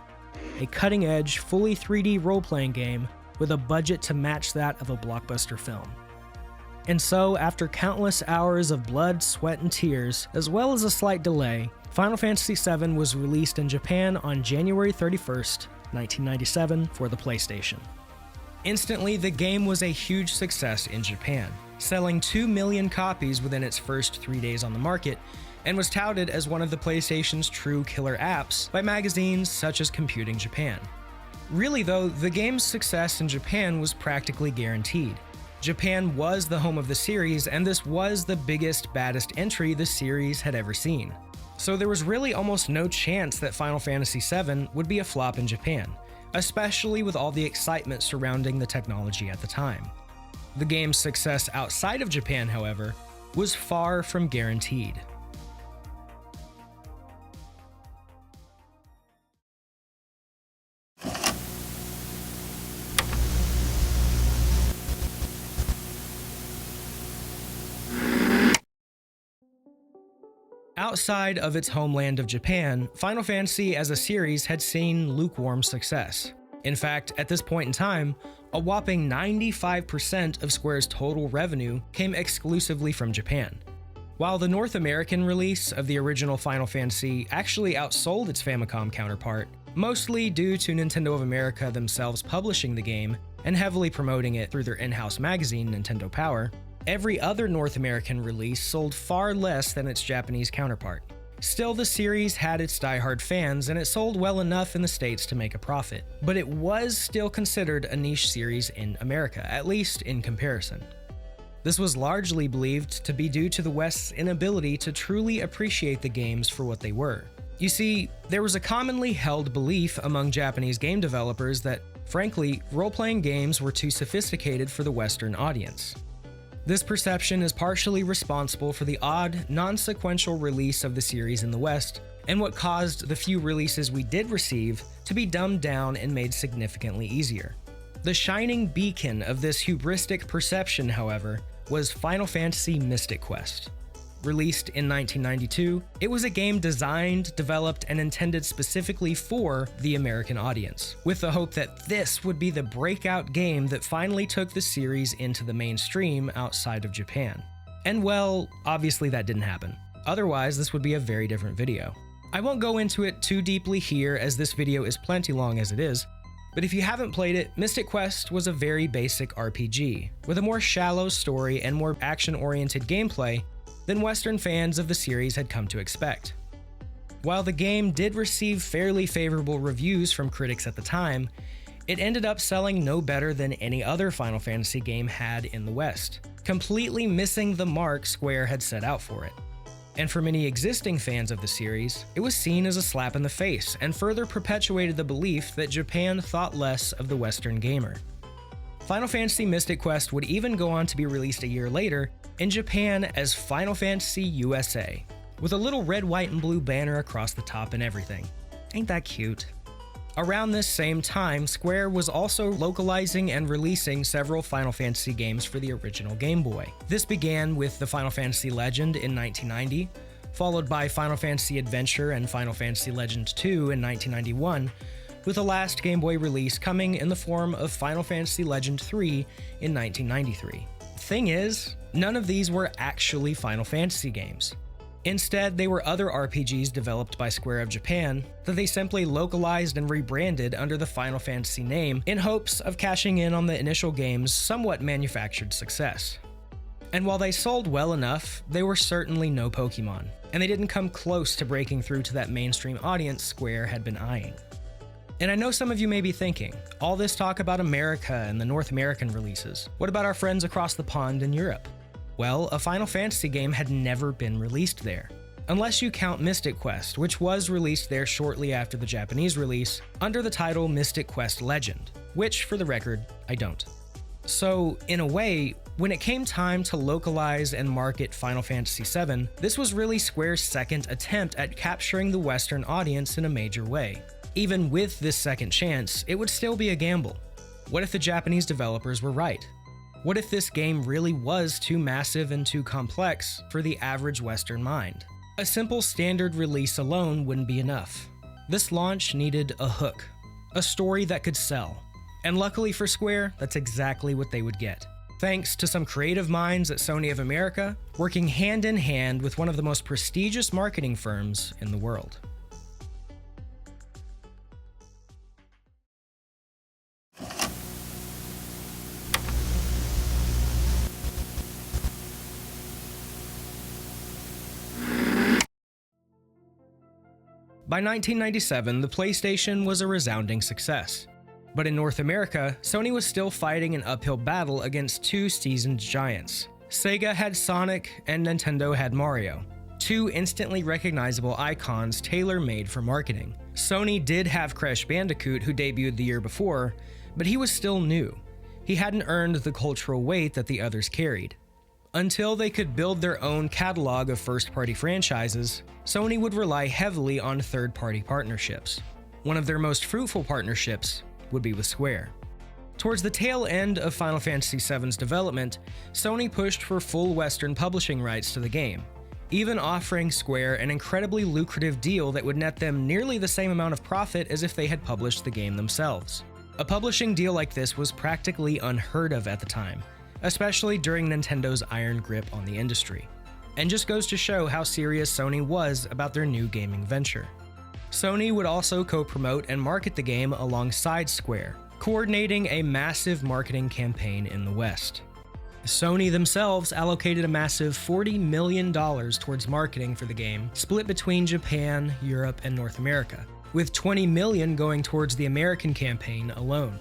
A cutting-edge, fully 3D role-playing game with a budget to match that of a blockbuster film. And so, after countless hours of blood, sweat, and tears, as well as a slight delay, Final Fantasy VII was released in Japan on January 31st, 1997 for the PlayStation. Instantly, the game was a huge success in Japan, selling 2 million copies within its first 3 days on the market, and was touted as one of the PlayStation's true killer apps by magazines such as Computing Japan. Really though, the game's success in Japan was practically guaranteed. Japan was the home of the series, and this was the biggest, baddest entry the series had ever seen. So there was really almost no chance that Final Fantasy VII would be a flop in Japan, especially with all the excitement surrounding the technology at the time. The game's success outside of Japan, however, was far from guaranteed. Outside of its homeland of Japan, Final Fantasy as a series had seen lukewarm success. In fact, at this point in time, a whopping 95% of Square's total revenue came exclusively from Japan. While the North American release of the original Final Fantasy actually outsold its Famicom counterpart, mostly due to Nintendo of America themselves publishing the game and heavily promoting it through their in-house magazine, Nintendo Power, every other North American release sold far less than its Japanese counterpart. Still, the series had its diehard fans, and it sold well enough in the States to make a profit. But it was still considered a niche series in America, at least in comparison. This was largely believed to be due to the West's inability to truly appreciate the games for what they were. You see, there was a commonly held belief among Japanese game developers that, frankly, role-playing games were too sophisticated for the Western audience. This perception is partially responsible for the odd, non-sequential release of the series in the West, and what caused the few releases we did receive to be dumbed down and made significantly easier. The shining beacon of this hubristic perception, however, was Final Fantasy Mystic Quest. released in 1992, it was a game designed, developed, and intended specifically for the American audience, with the hope that this would be the breakout game that finally took the series into the mainstream outside of Japan. And well, obviously that didn't happen. Otherwise, this would be a very different video. I won't go into it too deeply here as this video is plenty long as it is, but if you haven't played it, Mystic Quest was a very basic RPG, with a more shallow story and more action-oriented gameplay than Western fans of the series had come to expect. While the game did receive fairly favorable reviews from critics at the time, it ended up selling no better than any other Final Fantasy game had in the West, completely missing the mark Square had set out for it. And for many existing fans of the series, it was seen as a slap in the face and further perpetuated the belief that Japan thought less of the Western gamer. Final Fantasy Mystic Quest would even go on to be released a year later in Japan as Final Fantasy USA, with a little red, white, and blue banner across the top and everything. Ain't that cute? Around this same time, Square was also localizing and releasing several Final Fantasy games for the original Game Boy. This began with the Final Fantasy Legend in 1990, followed by Final Fantasy Adventure and Final Fantasy Legend II in 1991, with the last Game Boy release coming in the form of Final Fantasy Legend III in 1993. Thing is, none of these were actually Final Fantasy games. Instead, they were other RPGs developed by Square of Japan that they simply localized and rebranded under the Final Fantasy name in hopes of cashing in on the initial game's somewhat manufactured success. And while they sold well enough, they were certainly no Pokemon, and they didn't come close to breaking through to that mainstream audience Square had been eyeing. And I know some of you may be thinking, all this talk about America and the North American releases, what about our friends across the pond in Europe? Well, a Final Fantasy game had never been released there, unless you count Mystic Quest, which was released there shortly after the Japanese release under the title Mystic Quest Legend, which, for the record, I don't. So, in a way, when it came time to localize and market Final Fantasy VII, this was really Square's second attempt at capturing the Western audience in a major way. Even with this second chance, it would still be a gamble. What if the Japanese developers were right? What if this game really was too massive and too complex for the average Western mind? A simple standard release alone wouldn't be enough. This launch needed a hook, a story that could sell. And luckily for Square, that's exactly what they would get. Thanks to some creative minds at Sony of America, working hand in hand with one of the most prestigious marketing firms in the world. By 1997, the PlayStation was a resounding success. But in North America, Sony was still fighting an uphill battle against two seasoned giants. Sega had Sonic and Nintendo had Mario, two instantly recognizable icons tailor-made for marketing. Sony did have Crash Bandicoot, who debuted the year before, but he was still new. He hadn't earned the cultural weight that the others carried. Until they could build their own catalog of first-party franchises, Sony would rely heavily on third-party partnerships. One of their most fruitful partnerships would be with Square. Towards the tail end of Final Fantasy VII's development, Sony pushed for full Western publishing rights to the game, even offering Square an incredibly lucrative deal that would net them nearly the same amount of profit as if they had published the game themselves. A publishing deal like this was practically unheard of at the time, especially during Nintendo's iron grip on the industry, and just goes to show how serious Sony was about their new gaming venture. Sony would also co-promote and market the game alongside Square, coordinating a massive marketing campaign in the West. Sony themselves allocated a massive $40 million towards marketing for the game, split between Japan, Europe, and North America, with $20 million going towards the American campaign alone.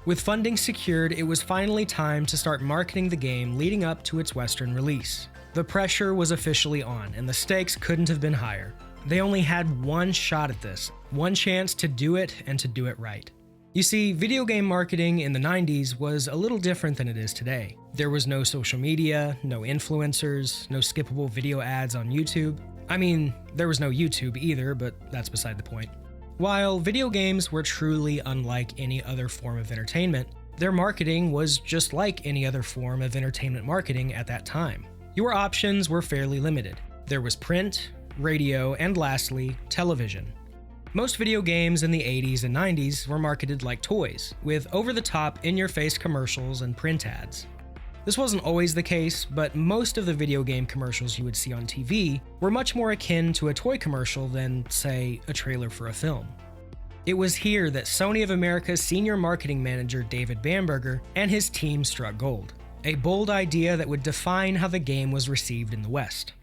With funding secured, it was finally time to start marketing the game leading up to its Western release. The pressure was officially on, and the stakes couldn't have been higher. They only had one shot at this, one chance to do it and to do it right. You see, video game marketing in the 90s was a little different than it is today. There was no social media, no influencers, no skippable video ads on YouTube. I mean, there was no YouTube either, but that's beside the point. While video games were truly unlike any other form of entertainment, their marketing was just like any other form of entertainment marketing at that time. Your options were fairly limited. There was print, radio, and lastly, television. Most video games in the 80s and 90s were marketed like toys, with over-the-top, in-your-face commercials and print ads. This wasn't always the case, but most of the video game commercials you would see on TV were much more akin to a toy commercial than, say, a trailer for a film. It was here that Sony of America's senior marketing manager David Bamberger and his team struck gold, a bold idea that would define how the game was received in the West.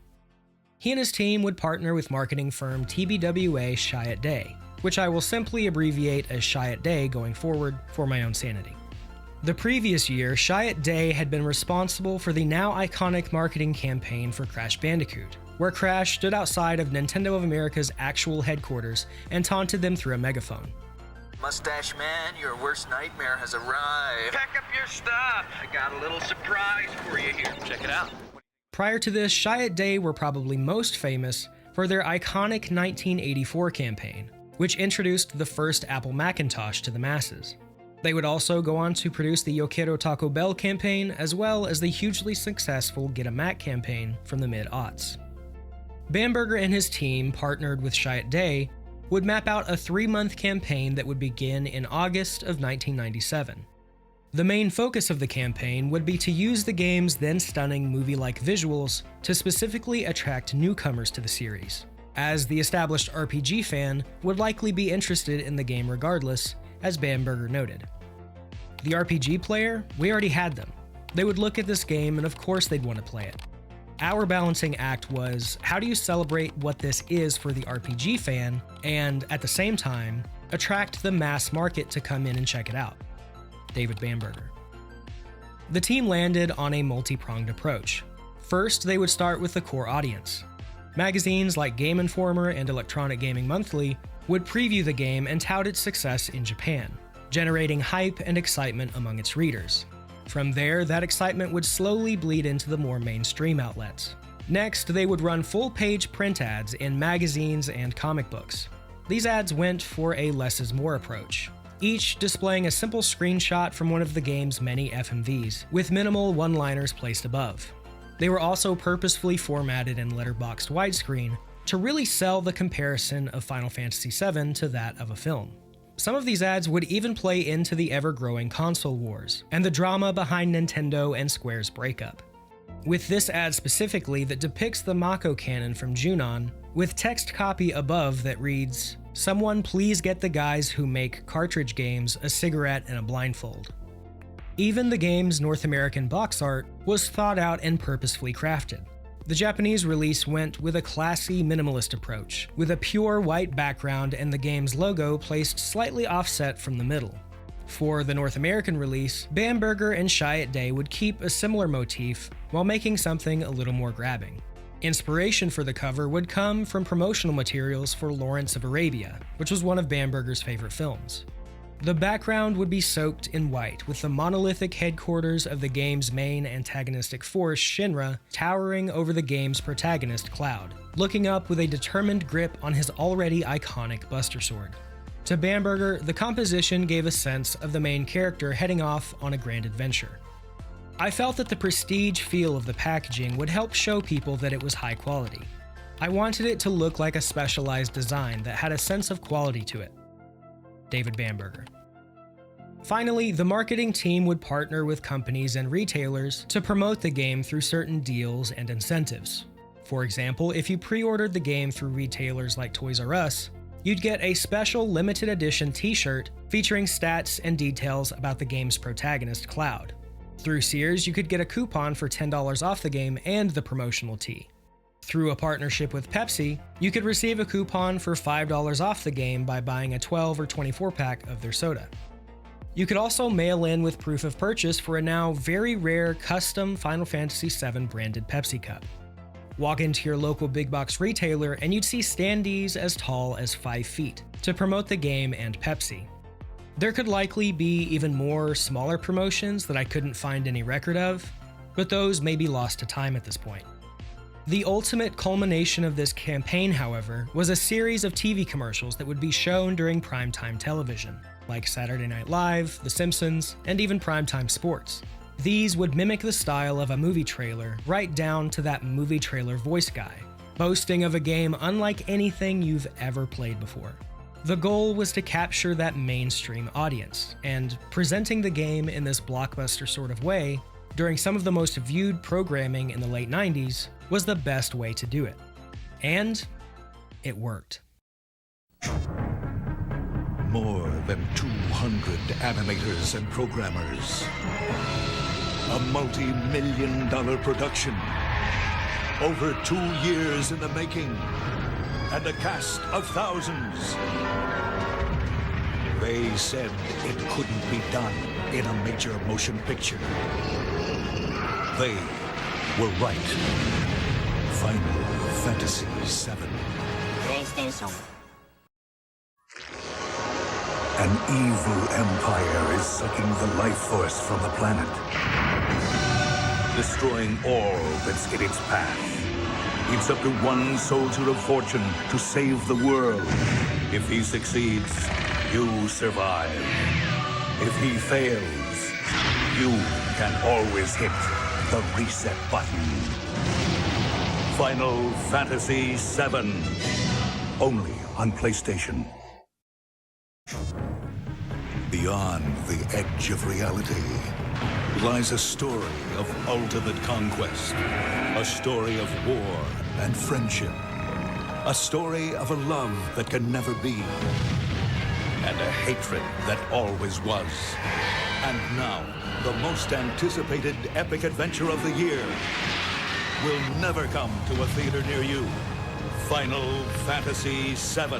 He and his team would partner with marketing firm TBWA Chiat Day, which I will simply abbreviate as Chiat Day going forward for my own sanity. The previous year, Chiat Day had been responsible for the now iconic marketing campaign for Crash Bandicoot, where Crash stood outside of Nintendo of America's actual headquarters and taunted them through a megaphone. Mustache Man, your worst nightmare has arrived. Pack up your stuff. I got a little surprise for you here. Check it out. Prior to this, Chiat Day were probably most famous for their iconic 1984 campaign, which introduced the first Apple Macintosh to the masses. They would also go on to produce the Yo Quiero Taco Bell campaign, as well as the hugely successful Get a Mac campaign from the mid-aughts. Bamberger and his team, partnered with Chiat Day, would map out a 3-month campaign that would begin in August of 1997. The main focus of the campaign would be to use the game's then stunning movie-like visuals to specifically attract newcomers to the series, as the established RPG fan would likely be interested in the game regardless, as Bamberger noted. The RPG player, we already had them. They would look at this game and of course they'd want to play it. Our balancing act was, how do you celebrate what this is for the RPG fan and, at the same time, attract the mass market to come in and check it out? David Bamberger. The team landed on a multi-pronged approach. First, they would start with the core audience. Magazines like Game Informer and Electronic Gaming Monthly would preview the game and tout its success in Japan, generating hype and excitement among its readers. From there, that excitement would slowly bleed into the more mainstream outlets. Next, they would run full-page print ads in magazines and comic books. These ads went for a less is more approach, each displaying a simple screenshot from one of the game's many FMVs, with minimal one-liners placed above. They were also purposefully formatted in letterboxed widescreen to really sell the comparison of Final Fantasy VII to that of a film. Some of these ads would even play into the ever-growing console wars, and the drama behind Nintendo and Square's breakup. With this ad specifically that depicts the Mako cannon from Junon, with text copy above that reads, "Someone please get the guys who make cartridge games a cigarette and a blindfold." Even the game's North American box art was thought out and purposefully crafted. The Japanese release went with a classy minimalist approach, with a pure white background and the game's logo placed slightly offset from the middle. For the North American release, Bamberger and Chiat Day would keep a similar motif while making something a little more grabbing. Inspiration for the cover would come from promotional materials for Lawrence of Arabia, which was one of Bamberger's favorite films. The background would be soaked in white, with the monolithic headquarters of the game's main antagonistic force, Shinra, towering over the game's protagonist, Cloud, looking up with a determined grip on his already iconic Buster Sword. To Bamberger, the composition gave a sense of the main character heading off on a grand adventure. I felt that the prestige feel of the packaging would help show people that it was high quality. I wanted it to look like a specialized design that had a sense of quality to it. David Bamberger. Finally, the marketing team would partner with companies and retailers to promote the game through certain deals and incentives. For example, if you pre-ordered the game through retailers like Toys R Us, you'd get a special limited edition t-shirt featuring stats and details about the game's protagonist, Cloud. Through Sears, you could get a coupon for $10 off the game and the promotional tee. Through a partnership with Pepsi, you could receive a coupon for $5 off the game by buying a 12 or 24 pack of their soda. You could also mail in with proof of purchase for a now very rare custom Final Fantasy VII branded Pepsi cup. Walk into your local big box retailer and you'd see standees as tall as 5 feet to promote the game and Pepsi. There could likely be even more smaller promotions that I couldn't find any record of, but those may be lost to time at this point. The ultimate culmination of this campaign, however, was a series of TV commercials that would be shown during primetime television, like Saturday Night Live, The Simpsons, and even primetime sports. These would mimic the style of a movie trailer right down to that movie trailer voice guy, boasting of a game unlike anything you've ever played before. The goal was to capture that mainstream audience, and presenting the game in this blockbuster sort of way during some of the most viewed programming in the late 90s was the best way to do it. And it worked. More than 200 animators and programmers. A multi-million-dollar production. Over 2 years in the making. And a cast of thousands. They said it couldn't be done in a major motion picture. They were right. Final Fantasy VII. PlayStation. An evil empire is sucking the life force from the planet, destroying all that's in its path. It's up to one soldier of fortune to save the world. If he succeeds, you survive. If he fails, you can always hit the reset button. Final Fantasy VII. Only on PlayStation. Beyond the edge of reality lies a story of ultimate conquest, a story of war and friendship, a story of a love that can never be, and a hatred that always was. And now, the most anticipated epic adventure of the year will never come to a theater near you. Final Fantasy VII.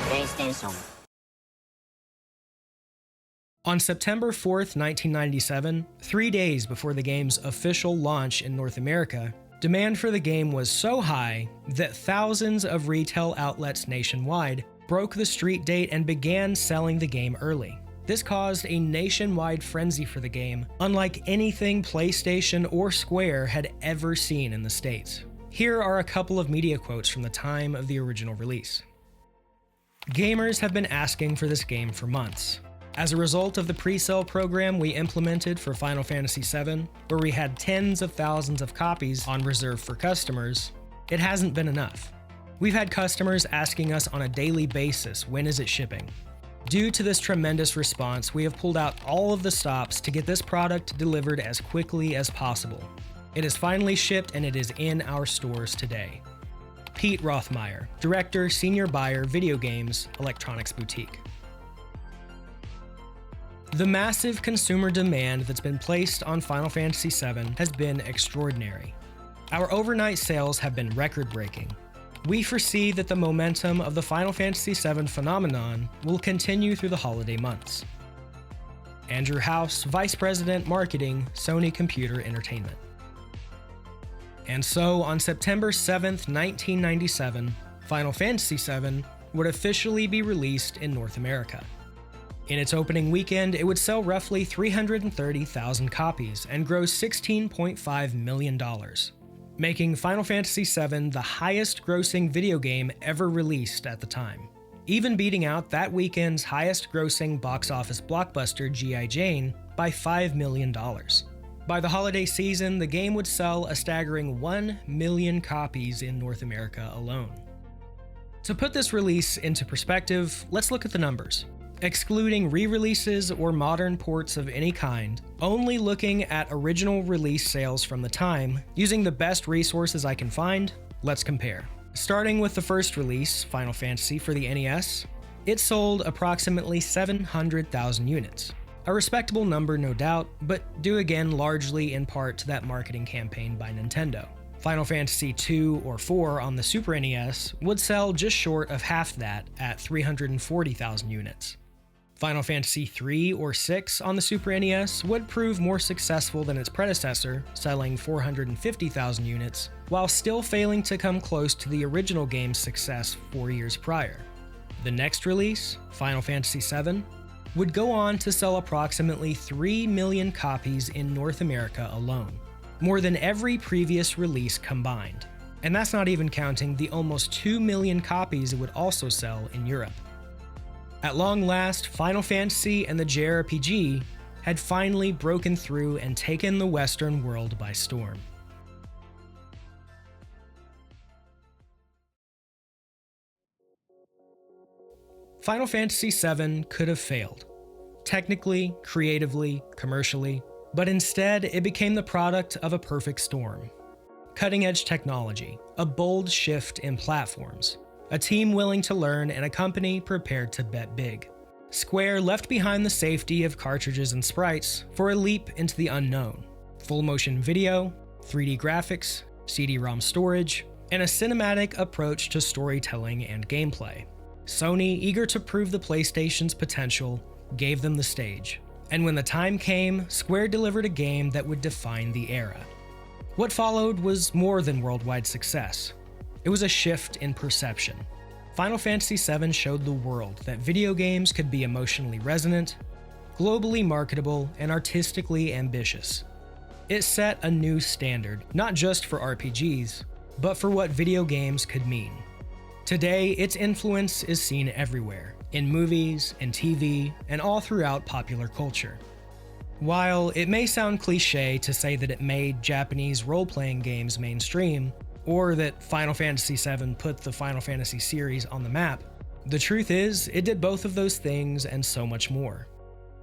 PlayStation. On September 4th, 1997, 3 days before the game's official launch in North America, demand for the game was so high that thousands of retail outlets nationwide broke the street date and began selling the game early. This caused a nationwide frenzy for the game, unlike anything PlayStation or Square had ever seen in the States. Here are a couple of media quotes from the time of the original release. Gamers have been asking for this game for months. As a result of the pre-sale program we implemented for Final Fantasy VII, where we had tens of thousands of copies on reserve for customers, it hasn't been enough. We've had customers asking us on a daily basis, when is it shipping? Due to this tremendous response, we have pulled out all of the stops to get this product delivered as quickly as possible. It is finally shipped and it is in our stores today. Pete Rothmeyer, Director, Senior Buyer, Video Games, Electronics Boutique. The massive consumer demand that's been placed on Final Fantasy VII has been extraordinary. Our overnight sales have been record-breaking. We foresee that the momentum of the Final Fantasy VII phenomenon will continue through the holiday months. Andrew House, Vice President, Marketing, Sony Computer Entertainment. And so, on September 7th, 1997, Final Fantasy VII would officially be released in North America. In its opening weekend, it would sell roughly 330,000 copies and gross $16.5 million, making Final Fantasy VII the highest-grossing video game ever released at the time, even beating out that weekend's highest-grossing box office blockbuster G.I. Jane by $5 million. By the holiday season, the game would sell a staggering 1 million copies in North America alone. To put this release into perspective, let's look at the numbers. Excluding re-releases or modern ports of any kind, only looking at original release sales from the time, using the best resources I can find, let's compare. Starting with the first release, Final Fantasy for the NES, it sold approximately 700,000 units. A respectable number, no doubt, but due again largely in part to that marketing campaign by Nintendo. Final Fantasy II or IV on the Super NES would sell just short of half that at 340,000 units. Final Fantasy III or VI on the Super NES would prove more successful than its predecessor, selling 450,000 units, while still failing to come close to the original game's success 4 years prior. The next release, Final Fantasy VII, would go on to sell approximately 3 million copies in North America alone, more than every previous release combined. And that's not even counting the almost 2 million copies it would also sell in Europe. At long last, Final Fantasy and the JRPG had finally broken through and taken the Western world by storm. Final Fantasy VII could have failed. Technically, creatively, commercially, but instead it became the product of a perfect storm. Cutting-edge technology, a bold shift in platforms, a team willing to learn, and a company prepared to bet big. Square left behind the safety of cartridges and sprites for a leap into the unknown. Full motion video, 3D graphics, CD-ROM storage, and a cinematic approach to storytelling and gameplay. Sony, eager to prove the PlayStation's potential, gave them the stage. And when the time came, Square delivered a game that would define the era. What followed was more than worldwide success. It was a shift in perception. Final Fantasy VII showed the world that video games could be emotionally resonant, globally marketable, and artistically ambitious. It set a new standard, not just for RPGs, but for what video games could mean. Today, its influence is seen everywhere, in movies, in TV, and all throughout popular culture. While it may sound cliché to say that it made Japanese role-playing games mainstream, or that Final Fantasy VII put the Final Fantasy series on the map, the truth is, it did both of those things and so much more.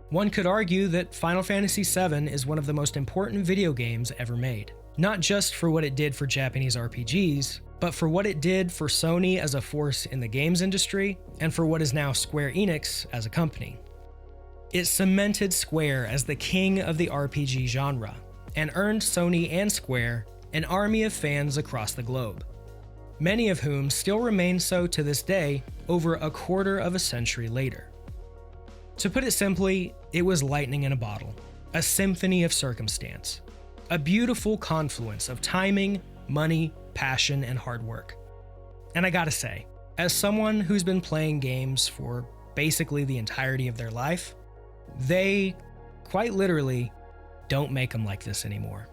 One could argue that Final Fantasy VII is one of the most important video games ever made, not just for what it did for Japanese RPGs, but for what it did for Sony as a force in the games industry, and for what is now Square Enix as a company. It cemented Square as the king of the RPG genre, and earned Sony and Square an army of fans across the globe, many of whom still remain so to this day, over a quarter of a century later. To put it simply, it was lightning in a bottle, a symphony of circumstance, a beautiful confluence of timing, money, passion, and hard work. And I gotta say, as someone who's been playing games for basically the entirety of their life, they, quite literally, don't make them like this anymore.